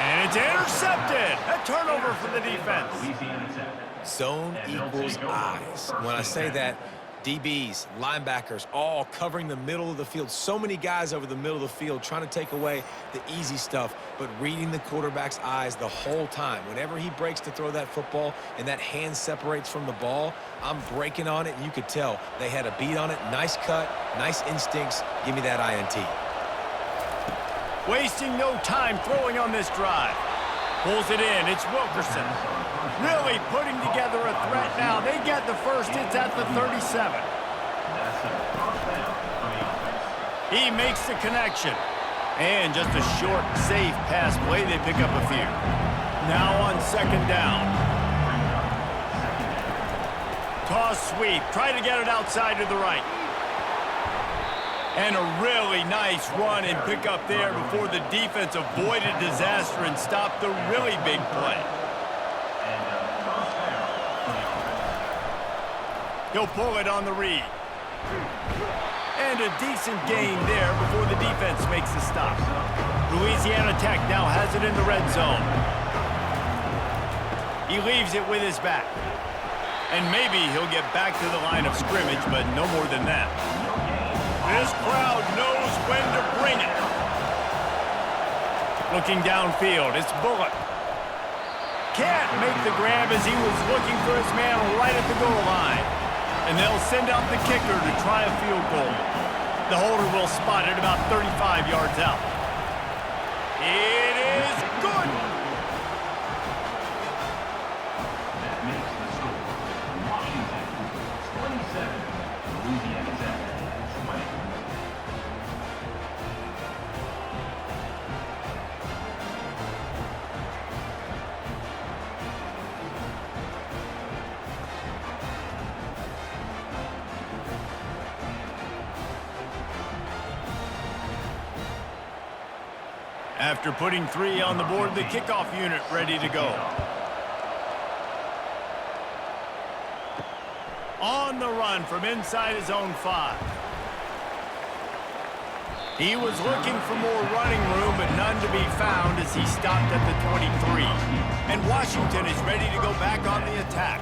And it's intercepted. A turnover for the defense. Zone equals eyes. When I say that, DBs, linebackers, all covering the middle of the field. So many guys over the middle of the field trying to take away the easy stuff, but reading the quarterback's eyes the whole time. Whenever he breaks to throw that football and that hand separates from the ball, I'm breaking on it, and you could tell they had a beat on it. Nice cut, nice instincts. Give me that INT. Wasting no time throwing on this drive. Pulls it in. It's Wilkerson. Really putting together a threat now. They get the first. It's at the 37. He makes the connection. And just a short, safe pass play. They pick up a few. Now on 2nd down. Toss sweep. Try to get it outside to the right. And a really nice run and pick up there before the defense avoided disaster and stopped the really big play. He'll pull it on the read. And a decent gain there before the defense makes the stop. Louisiana Tech now has it in the red zone. He leaves it with his back. And maybe he'll get back to the line of scrimmage, but no more than that. This crowd knows when to bring it. Looking downfield, it's Bullock. Can't make the grab as he was looking for his man right at the goal line. And they'll send out the kicker to try a field goal. The holder will spot it about 35 yards out. It is good. That makes the score. Washington 27. After putting 3 on the board, the kickoff unit ready to go. On the run from inside his own 5. He was looking for more running room, but none to be found as he stopped at the 23. And Washington is ready to go back on the attack.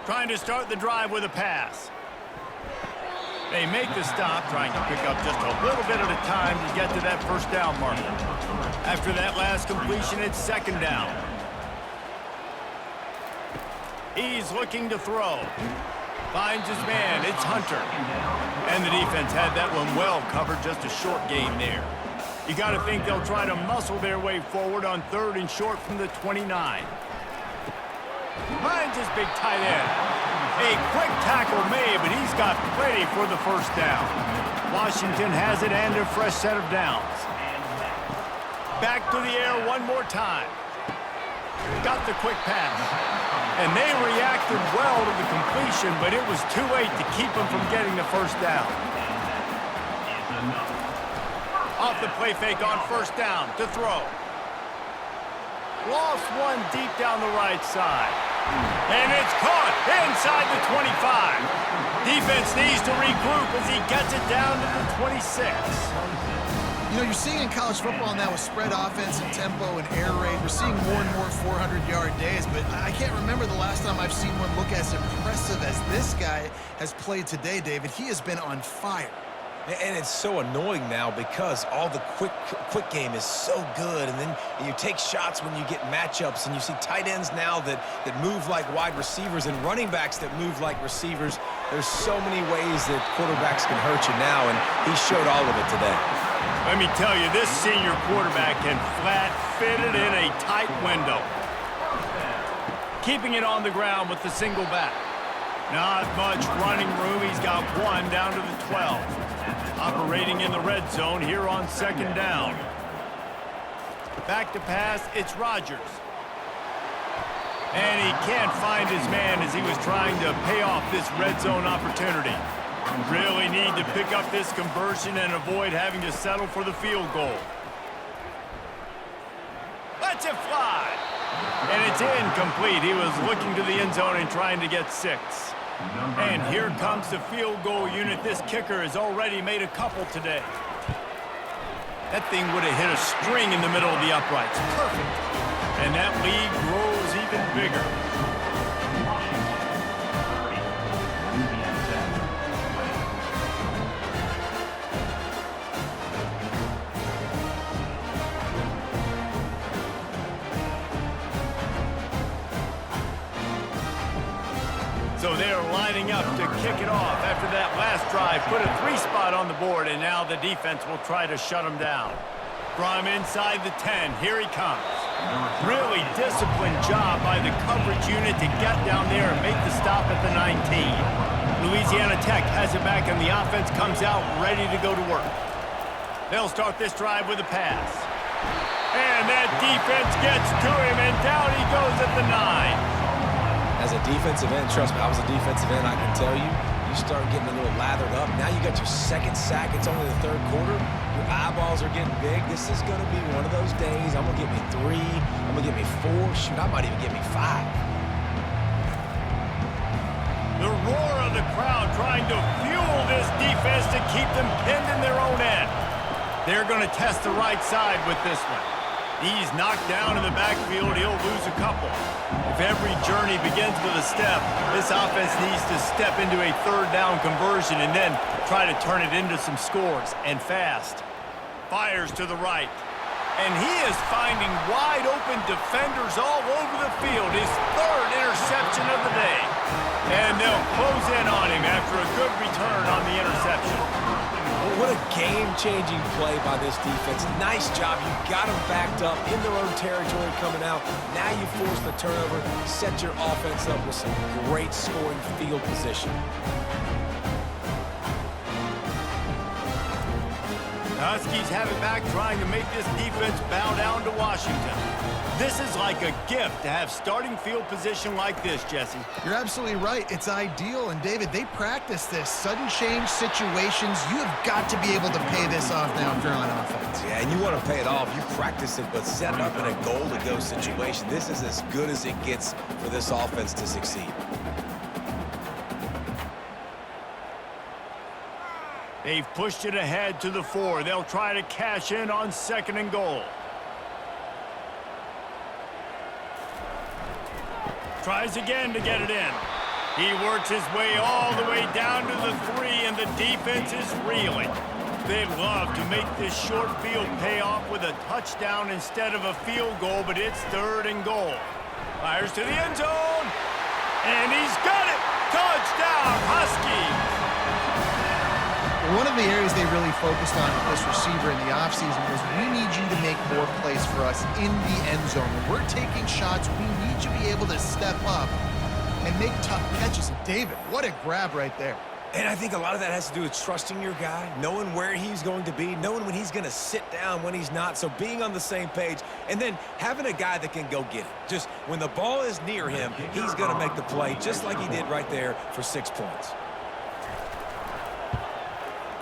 Trying to start the drive with a pass. They make the stop, trying to pick up just a little bit at a time to get to that first down marker. After that last completion, it's 2nd down. He's looking to throw. Finds his man. It's Hunter. And the defense had that one well covered. Just a short gain there. You got to think they'll try to muscle their way forward on 3rd and short from the 29. Finds his big tight end. A quick tackle made, but he's got plenty for the first down. Washington has it and a fresh set of downs. Back to the air one more time. Got the quick pass. And they reacted well to the completion, but it was too late to keep them from getting the first down. Off the play fake on 1st down to throw. Lost one deep down the right side. And it's caught inside the 25. Defense needs to regroup as he gets it down to the 26. You know, you're seeing in college football now with spread offense and tempo and air raid, we're seeing more and more 400-yard days, but I can't remember the last time I've seen one look as impressive as this guy has played today, David. He has been on fire. And it's so annoying now because all the quick game is so good, and then you take shots when you get matchups, and you see tight ends now that move like wide receivers and running backs that move like receivers. There's so many ways that quarterbacks can hurt you now, and he showed all of it today. Let me tell you, this senior quarterback can flat fit it in a tight window. Keeping it on the ground with the single back. Not much running room. He's got 1 down to the 12. Operating in the red zone here on 2nd down. Back to pass, it's Rodgers. And he can't find his man as he was trying to pay off this red zone opportunity. Really need to pick up this conversion and avoid having to settle for the field goal. Lets it fly. And it's incomplete. He was looking to the end zone and trying to get 6. And here comes the field goal unit. This kicker has already made a couple today. That thing would have hit a string in the middle of the uprights. Perfect. And that lead grows even bigger. So they're lining up to kick it off after that last drive. Put a 3 spot on the board, and now the defense will try to shut them down. From inside the 10, here he comes. Really disciplined job by the coverage unit to get down there and make the stop at the 19. Louisiana Tech has it back, and the offense comes out ready to go to work. They'll start this drive with a pass. And that defense gets to him, and down he goes at the 9. As a defensive end, trust me, I was a defensive end, I can tell you, you start getting a little lathered up. Now you got your 2nd sack. It's only the 3rd quarter. Your eyeballs are getting big. This is going to be one of those days. I'm going to get me 3. I'm going to get me 4. Shoot, I might even get me 5. The roar of the crowd trying to fuel this defense to keep them pinned in their own end. They're going to test the right side with this one. He's knocked down in the backfield. He'll lose a couple. If every journey begins with a step, this offense needs to step into a 3rd down conversion and then try to turn it into some scores, and fast. Fires to the right. And he is finding wide open defenders all over the field. His 3rd interception of the day. And they'll close in on him after a good return on the interception. What a game-changing play by this defense. Nice job. You got them backed up in their own territory coming out. Now you force the turnover, set your offense up with some great scoring field position. Huskies have it back, trying to make this defense bow down to Washington. This is like a gift to have starting field position like this, Jesse. You're absolutely right. It's ideal. And, David, they practice this. Sudden change situations, you have got to be able to pay this off now if you're on offense. Yeah, and you want to pay it off. You practice it, but set it up in a goal-to-go situation. This is as good as it gets for this offense to succeed. They've pushed it ahead to the 4. They'll try to cash in on 2nd and goal. Tries again to get it in. He works his way all the way down to the 3, and the defense is reeling. They'd love to make this short field pay off with a touchdown instead of a field goal, but it's 3rd and goal. Fires to the end zone, and he's got it! Touchdown, Husky! One of the areas they really focused on with this receiver in the offseason was we need you to make more plays for us in the end zone. When we're taking shots, we need you to be able to step up and make tough catches. And David, what a grab right there. And I think a lot of that has to do with trusting your guy, knowing where he's going to be, knowing when he's going to sit down, when he's not. So being on the same page, and then having a guy that can go get it. Just when the ball is near him, he's going to make the play, just like he did right there for 6 points.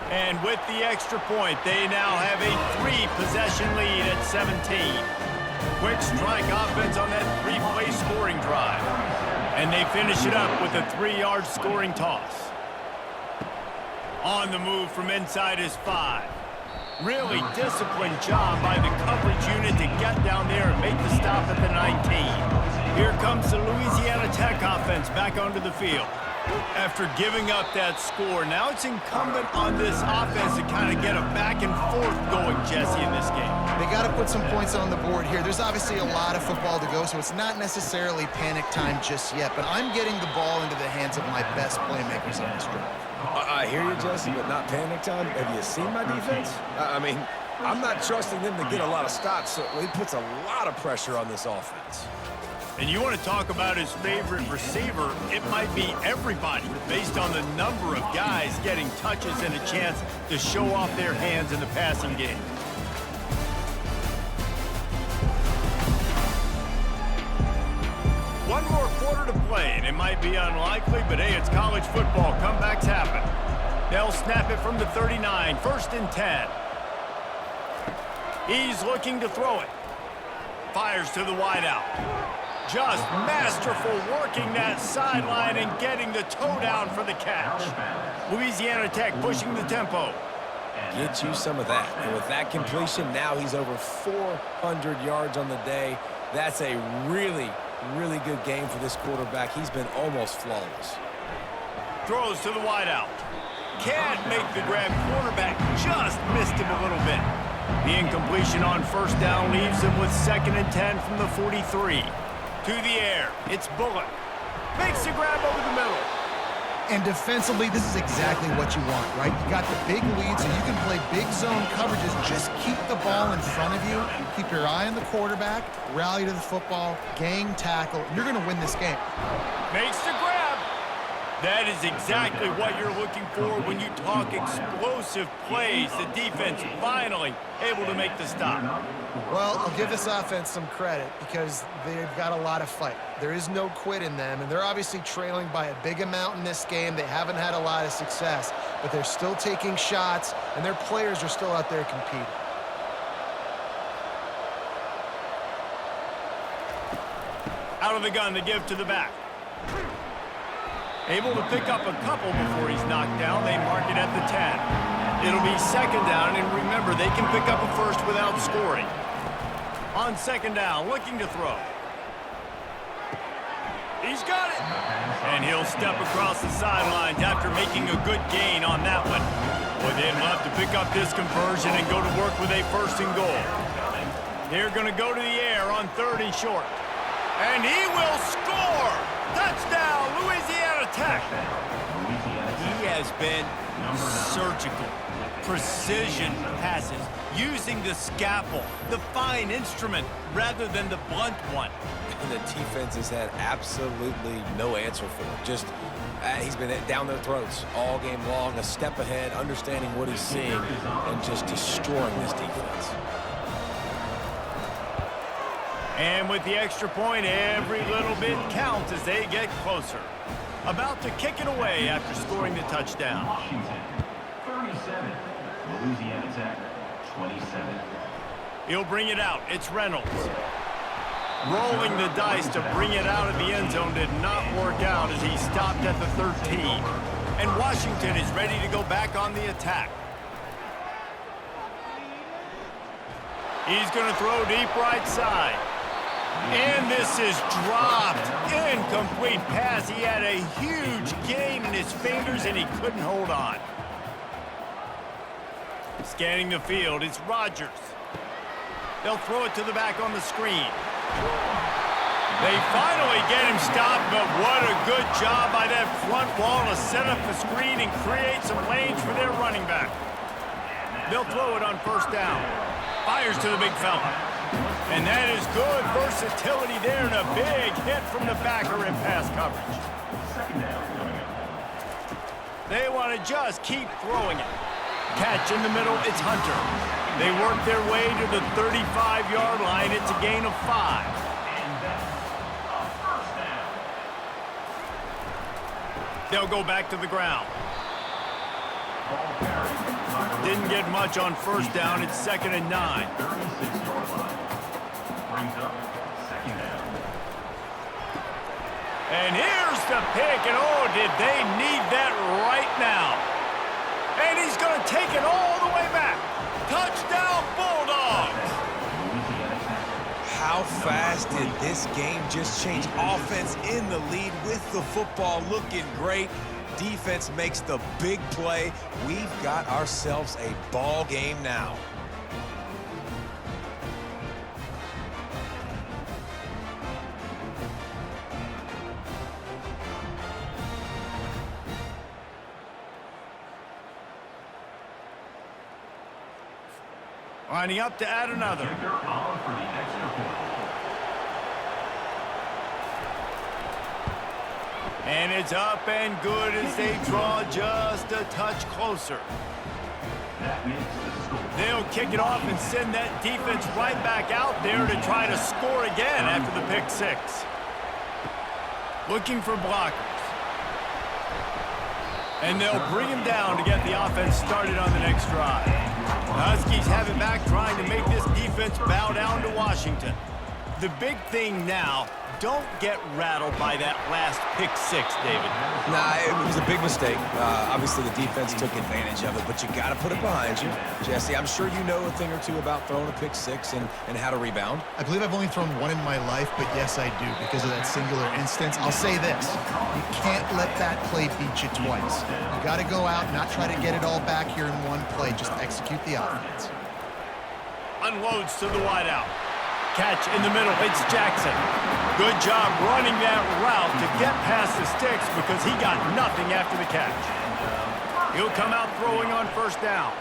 And with the extra point, they now have a 3-possession lead at 17. Quick strike offense on that 3-play scoring drive. And they finish it up with a 3-yard scoring toss. On the move from inside his 5. Really disciplined job by the coverage unit to get down there and make the stop at the 19. Here comes the Louisiana Tech offense back onto the field. After giving up that score, now it's incumbent on this offense to kind of get a back and forth going, Jesse, in this game. They got to put some points on the board here. There's obviously a lot of football to go, so it's not necessarily panic time just yet, but I'm getting the ball into the hands of my best playmakers on this drive. I hear you, Jesse, but not panic time. Have you seen my defense? I mean, I'm not trusting them to get a lot of stops, so it puts a lot of pressure on this offense. And you want to talk about his favorite receiver, it might be everybody based on the number of guys getting touches and a chance to show off their hands in the passing game. One more quarter to play, and it might be unlikely, but hey, it's college football. Comebacks happen. They'll snap it from the 39, 1st and 10. He's looking to throw it. Fires to the wideout. Just masterful working that sideline and getting the toe down for the catch. Louisiana Tech pushing the tempo. Get you some of that. And with that completion, now he's over 400 yards on the day. That's a really, really good game for this quarterback. He's been almost flawless. Throws to the wideout. Can't make the grab. Quarterback just missed him a little bit. The incompletion on 1st down leaves him with 2nd and 10 from the 43. To the air, it's Bullock. Makes the grab over the middle. And defensively, this is exactly what you want, right? You got the big lead, so you can play big zone coverages. Just keep the ball in front of you. Keep your eye on the quarterback. Rally to the football. Gang tackle. You're going to win this game. Makes the grab. That is exactly what you're looking for when you talk explosive plays. The defense finally able to make the stop. Well, I'll give this offense some credit because they've got a lot of fight. There is no quit in them, and they're obviously trailing by a big amount in this game. They haven't had a lot of success, but they're still taking shots, and their players are still out there competing. Out of the gun to give to the back. Able to pick up a couple before he's knocked down. They mark it at the 10. It'll be 2nd down, and remember, they can pick up a first without scoring. On 2nd down, looking to throw. He's got it. And he'll step across the sidelines after making a good gain on that one. Boy, they'd love to pick up this conversion and go to work with a 1st and goal. They're going to go to the air on 3rd and short. And he will score! Touchdown, Louisiana Tech! He has been surgical. Precision passes, using the scalpel, the fine instrument, rather than the blunt one. And the defense has had absolutely no answer for him. Just, he's been down their throats all game long, a step ahead, understanding what he's seeing, and just destroying this defense. And with the extra point, every little bit counts as they get closer. About to kick it away after scoring the touchdown. Washington, 37. Louisiana Tech, 27. He'll bring it out. It's Reynolds. Rolling the dice to bring it out of the end zone did not work out as he stopped at the 13. And Washington is ready to go back on the attack. He's going to throw deep right side. And this is dropped. Incomplete pass. He had a huge gain in his fingers and he couldn't hold on. Scanning the field, it's Rodgers. They'll throw it to the back on the screen. They finally get him stopped, but what a good job by that front wall to set up the screen and create some lanes for their running back. They'll throw it on first down. Fires to the big fella. And that is good versatility there and a big hit from the backer in pass coverage. They want to just keep throwing it. Catch in the middle, it's Hunter. They work their way to the 35-yard line. It's a gain of 5. They'll go back to the ground. Didn't get much on first down. It's 2nd and 9. And here's the pick, and oh, did they need that right now. And he's going to take it all the way back. Touchdown, Bulldogs! How fast did this game just change? Offense in the lead with the football looking great. Defense makes the big play. We've got ourselves a ball game now. Lining up to add another. And it's up and good as they draw just a touch closer. They'll kick it off and send that defense right back out there to try to score again after the pick 6. Looking for blockers. And they'll bring him down to get the offense started on the next drive. The Huskies have it back, trying to make this defense bow down to Washington. The big thing now, don't get rattled by that last pick 6, David. Nah, it was a big mistake. Obviously, the defense took advantage of it, but you got to put it behind you. Jesse, I'm sure you know a thing or two about throwing a pick 6 and how to rebound. I believe I've only thrown one in my life, but yes, I do, because of that singular instance. I'll say this. You can't let that play beat you twice. You got to go out, not try to get it all back here in one play. Just execute the offense. Unloads to the wideout. Catch in the middle, it's Jackson. Good job running that route to get past the sticks because he got nothing after the catch. He'll come out throwing on first down.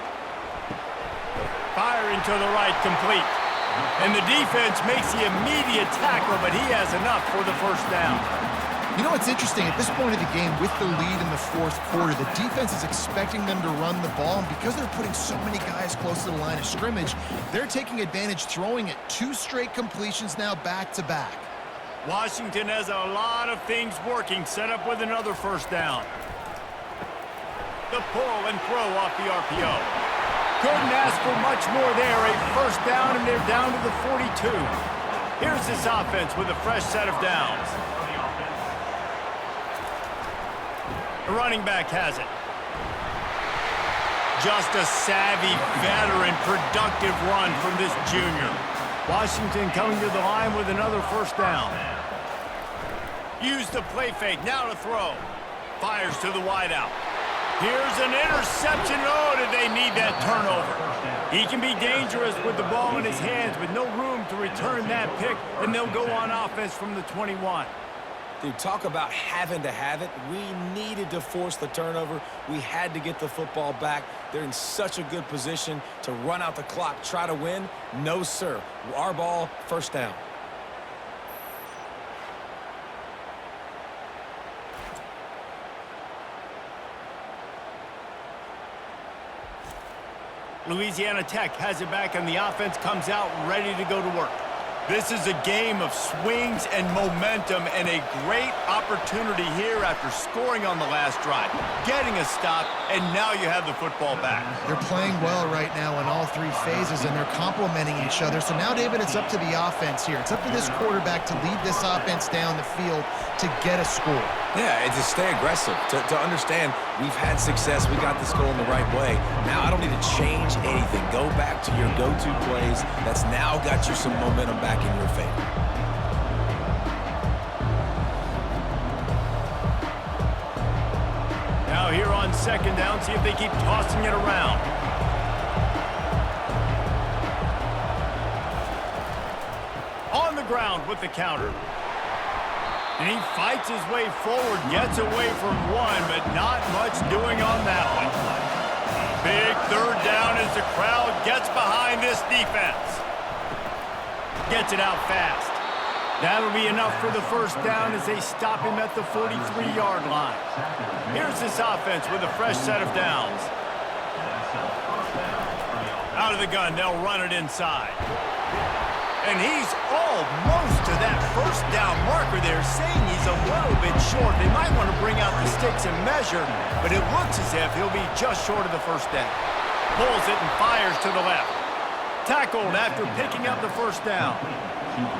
Firing to the right, complete. And the defense makes the immediate tackle, but he has enough for the first down. You know what's interesting? At this point of the game, with the lead in the fourth quarter, the defense is expecting them to run the ball, and because they're putting so many guys close to the line of scrimmage, they're taking advantage, throwing it 2 straight completions now back-to-back. Washington has a lot of things working, set up with another first down. The pull and throw off the RPO. Couldn't ask for much more there. A first down, and they're down to the 42. Here's this offense with a fresh set of downs. The running back has it. Just a savvy, veteran, productive run from this junior. Washington coming to the line with another first down. Use the play fake, now to throw. Fires to the wideout. Here's an interception. Oh, did they need that turnover? He can be dangerous with the ball in his hands, with no room to return that pick, and they'll go on offense from the 21. Dude, talk about having to have it. We needed to force the turnover. We had to get the football back. They're in such a good position to run out the clock, try to win. No, sir. Our ball, first down. Louisiana Tech has it back, and the offense comes out ready to go to work. This is a game of swings and momentum and a great opportunity here after scoring on the last drive, getting a stop, and now you have the football back. They're playing well right now in all three phases, and they're complementing each other. So now, David, it's up to the offense here. It's up to this quarterback to lead this offense down the field to get a score. Yeah, and to stay aggressive, to understand we've had success, we got this going the right way. Now I don't need to change anything. Go back to your go-to plays. That's now got you some momentum back in your favor. Now here on second down, see if they keep tossing it around. On the ground with the counter. And he fights his way forward, gets away from one, but not much doing on that one. Big third down as the crowd gets behind this defense. Gets it out fast. That'll be enough for the first down as they stop him at the 43-yard line. Here's this offense with a fresh set of downs. Out of the gun, they'll run it inside. And he's almost to that first down marker there, saying he's a little bit short. They might want to bring out the sticks and measure, but it looks as if he'll be just short of the first down. Pulls it and fires to the left. Tackled after picking up the first down.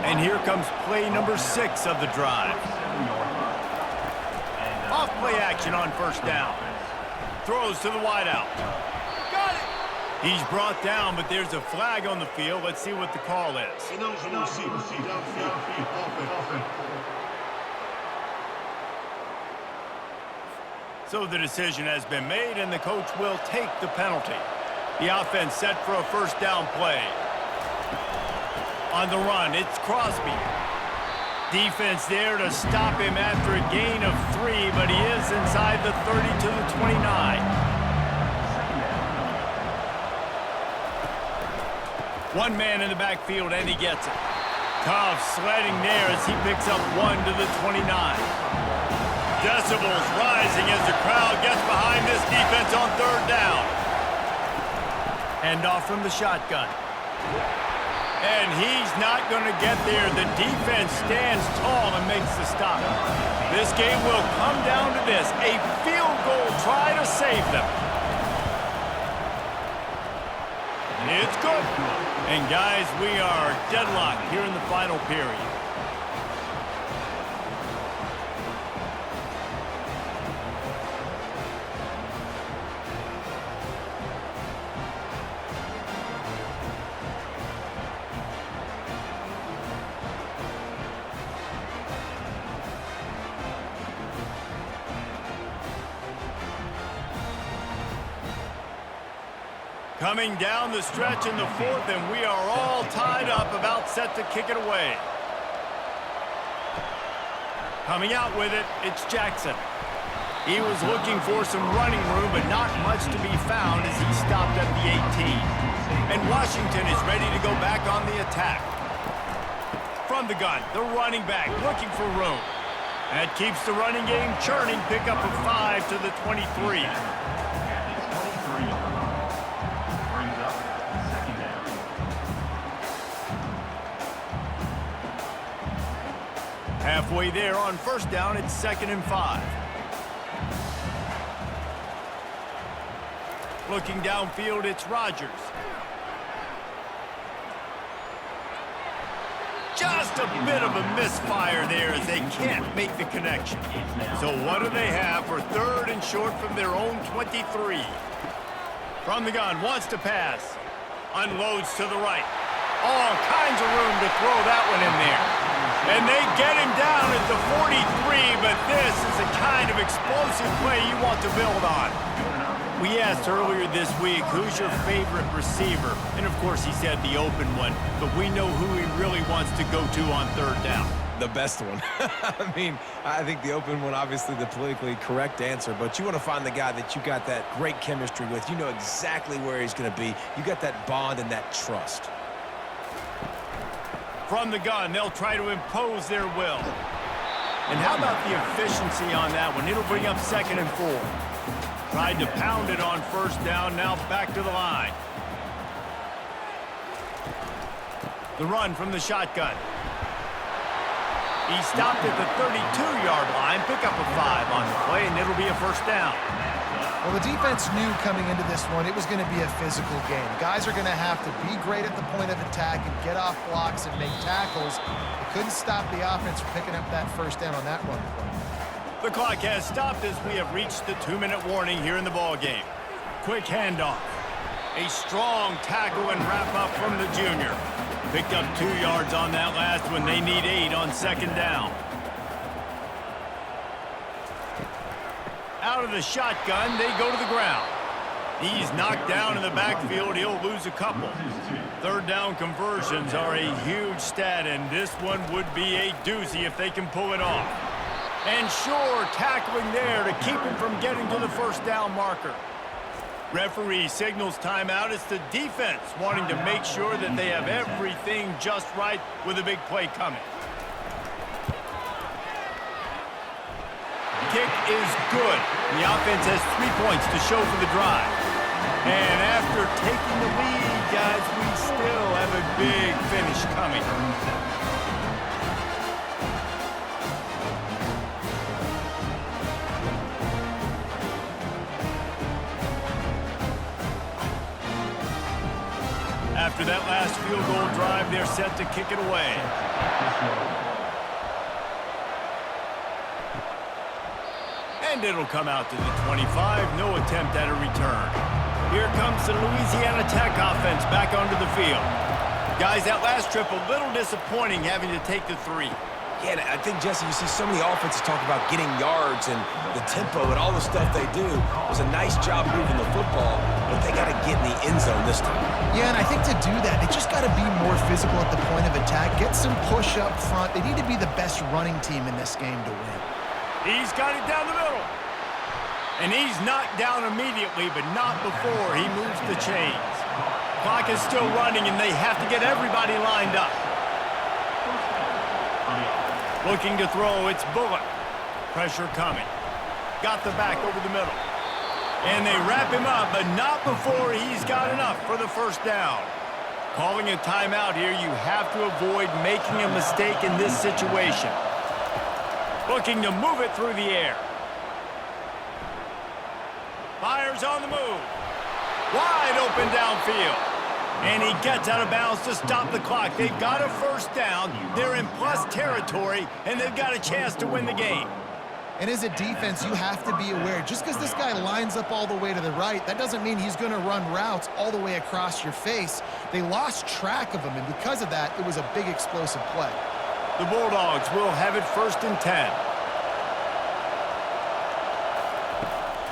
And here comes play number 6 of the drive. Off play action on first down. Throws to the wideout. Got it! He's brought down, but there's a flag on the field. Let's see what the call is. So the decision has been made, and the coach will take the penalty. The offense set for a first down play. On the run, it's Crosby. Defense there to stop him after a gain of 3, but he is inside the 30 to the 29. One man in the backfield, and he gets it. Tough sledding there as he picks up 1 to the 29. Decibels rising as the crowd gets behind this defense on third down. Hand off from the shotgun. And he's not going to get there. The defense stands tall and makes the stop. This game will come down to this. A field goal try to save them. It's good. And guys, we are deadlocked here in the final period. Coming down the stretch in the fourth, and we are all tied up, about set to kick it away. Coming out with it, it's Jackson. He was looking for some running room, but not much to be found as he stopped at the 18. And Washington is ready to go back on the attack. From the gun, the running back looking for room. That keeps the running game churning. Pick up a 5 to the 23. Halfway there on first down, it's 2nd and 5. Looking downfield, it's Rodgers. Just a bit of a misfire there as they can't make the connection. So what do they have for 3rd and short from their own 23? From the gun, wants to pass. Unloads to the right. All kinds of room to throw that one in there. And they get him down at the 43, but this is the kind of explosive play you want to build on. We asked earlier this week, who's your favorite receiver? And of course he said the open one, but we know who he really wants to go to on third down. The best one. I mean, I think the open one, obviously the politically correct answer, but you want to find the guy that you got that great chemistry with. You know exactly where he's going to be. You got that bond and that trust. From the gun, they'll try to impose their will. And how about the efficiency on that one? It'll bring up 2nd and 4. Tried to pound it on first down, now back to the line. The run from the shotgun. He stopped at the 32-yard line, pick up a 5 on the play, and it'll be a first down. Well, the defense knew coming into this one it was going to be a physical game. Guys are going to have to be great at the point of attack and get off blocks and make tackles. They couldn't stop the offense from picking up that first down on that run play. The clock has stopped as we have reached the 2-minute warning here in the ball game. Quick handoff. A strong tackle and wrap-up from the junior. Picked up 2 yards on that last one. They need 8 on second down. Out of the shotgun, they go to the ground. He's knocked down in the backfield. He'll lose a couple. Third down conversions are a huge stat, and this one would be a doozy if they can pull it off. And sure, tackling there to keep him from getting to the first down marker. Referee signals timeout. It's the defense wanting to make sure that they have everything just right with a big play coming. Kick is good. The offense has 3 points to show for the drive. And after taking the lead, guys, we still have a big finish coming. After that last field goal drive, they're set to kick it away. And it'll come out to the 25. No attempt at a return. Here comes the Louisiana Tech offense back onto the field. Guys, that last trip a little disappointing having to take the 3. Yeah, and I think, Jesse, you see so many offenses talk about getting yards and the tempo and all the stuff they do. It was a nice job moving the football, but they got to get in the end zone this time. Yeah, and I think to do that, they just got to be more physical at the point of attack, get some push up front. They need to be the best running team in this game to win. He's got it down the middle. And he's knocked down immediately, but not before he moves the chains. Clock is still running, and they have to get everybody lined up. Looking to throw, it's Bullock. Pressure coming. Got the back over the middle. And they wrap him up, but not before he's got enough for the first down. Calling a timeout here, you have to avoid making a mistake in this situation. Looking to move it through the air. Fires on the move. Wide open downfield. And he gets out of bounds to stop the clock. They've got a first down. They're in plus territory, and they've got a chance to win the game. And as a defense, you have to be aware. Just because this guy lines up all the way to the right, that doesn't mean he's going to run routes all the way across your face. They lost track of him, and because of that, it was a big explosive play. The Bulldogs will have it 1st and 10.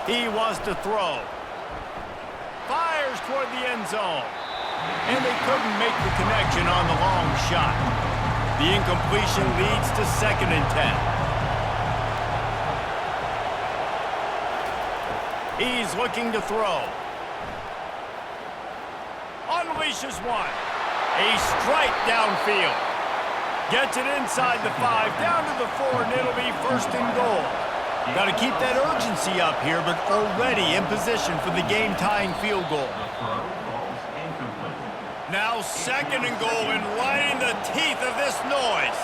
He wants to throw. Fires toward the end zone. And they couldn't make the connection on the long shot. The incompletion leads to 2nd and 10. He's looking to throw. Unleashes one. A strike downfield. Gets it inside the 5, down to the 4, and it'll be 1st and goal. Got to keep that urgency up here, but already in position for the game-tying field goal. Now 2nd and goal, and right in the teeth of this noise.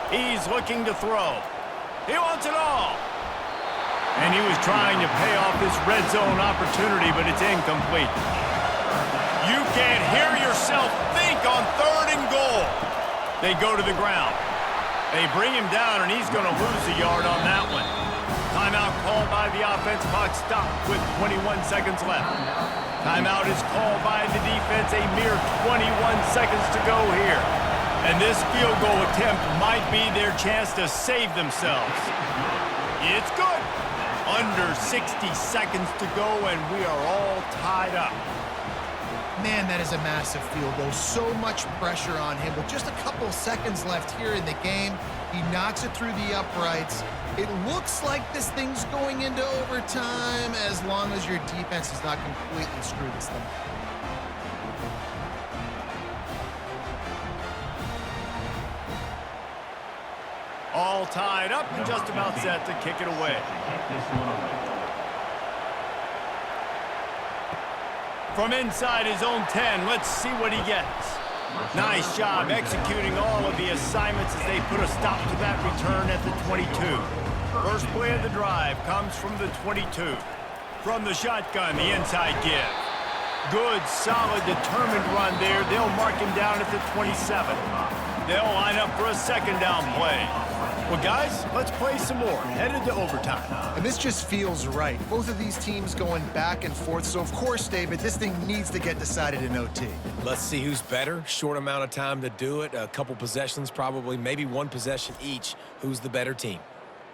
He's looking to throw. He wants it all. And he was trying to pay off this red zone opportunity, but it's incomplete. You can't hear yourself think on 3rd and goal. They go to the ground. They bring him down, and he's going to lose a yard on that one. Timeout called by the offense. Clock stopped with 21 seconds left. Timeout is called by the defense. A mere 21 seconds to go here. And this field goal attempt might be their chance to save themselves. It's good. Under 60 seconds to go, and we are all tied up. Man, that is a massive field goal. So much pressure on him. With just a couple seconds left here in the game, he knocks it through the uprights. It looks like this thing's going into overtime as long as your defense does not completely screw this thing. All tied up and just about set to kick it away. From inside his own 10, let's see what he gets. Nice job executing all of the assignments as they put a stop to that return at the 22. First play of the drive comes from the 22. From the shotgun, the inside give. Good, solid, determined run there. They'll mark him down at the 27. They'll line up for a second down play. Well, guys, let's play some more. Headed to overtime. And this just feels right. Both of these teams going back and forth. So, of course, David, this thing needs to get decided in OT. Let's see who's better. Short amount of time to do it. A couple possessions probably, maybe one possession each. Who's the better team?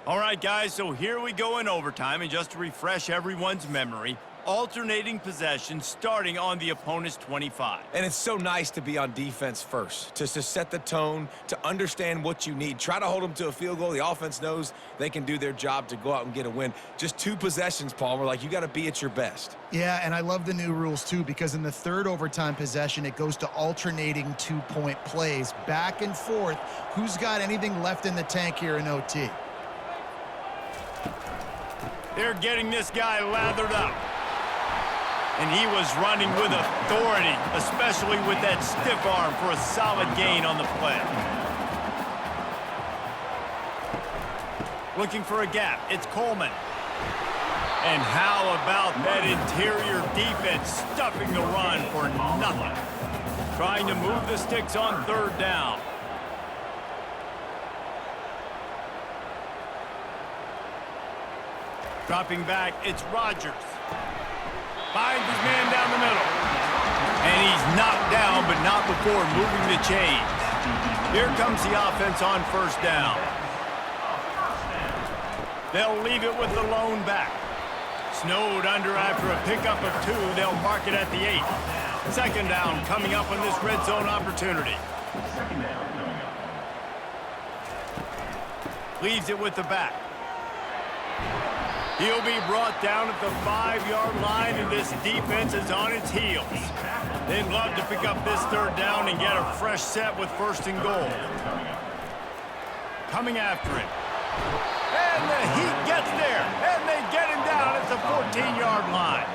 All right, guys, so here we go in overtime. And just to refresh everyone's memory, alternating possession starting on the opponent's 25. And it's so nice to be on defense first, to set the tone, to understand what you need. Try to hold them to a field goal. The offense knows they can do their job to go out and get a win. Just 2 possessions, Palmer, like you got to be at your best. Yeah, and I love the new rules, too, because in the third overtime possession, it goes to alternating 2-point plays, back and forth. Who's got anything left in the tank here in OT? They're getting this guy lathered up. And he was running with authority, especially with that stiff arm for a solid gain on the play. Looking for a gap, it's Coleman. And how about that interior defense stuffing the run for nothing? Trying to move the sticks on third down. Dropping back, it's Rodgers. Finds his man down the middle. And he's knocked down, but not before moving the chains. Here comes the offense on first down. They'll leave it with the lone back. Snowed under after a pickup of 2. They'll mark it at the 8. Second down coming up on this red zone opportunity. Leaves it with the back. He'll be brought down at the 5-yard line, and this defense is on its heels. They'd love to pick up this third down and get a fresh set with first and goal. Coming after it. And the Heat gets there, and they get him down at the 14-yard line.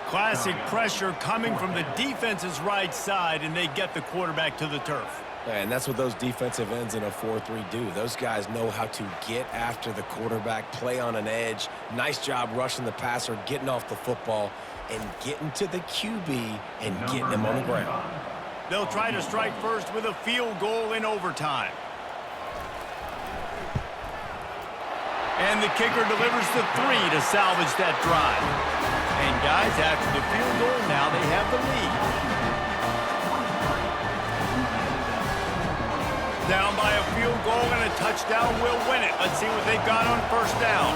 Classic pressure coming from the defense's right side, and they get the quarterback to the turf. And that's what those defensive ends in a 4-3 do. Those guys know how to get after the quarterback, play on an edge. Nice job rushing the passer, getting off the football, and getting to the QB and getting him on the ground. They'll try to strike first with a field goal in overtime. And the kicker delivers the 3 to salvage that drive. And guys, after the field goal, now they have the lead. Down by a field goal and a touchdown will win it. Let's see what they've got on first down.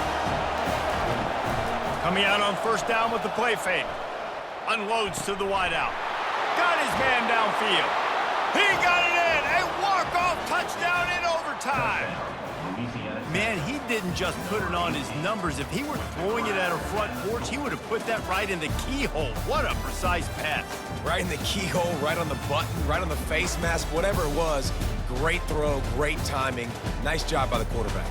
Coming out on first down with the play fake. Unloads to the wideout. Got his man downfield. He got it in. A walk-off touchdown in overtime. Man, he didn't just put it on his numbers. If he were throwing it at a front porch, he would have put that right in the keyhole. What a precise pass. Right in the keyhole, right on the button, right on the face mask, whatever it was. Great throw, great timing. Nice job by the quarterback.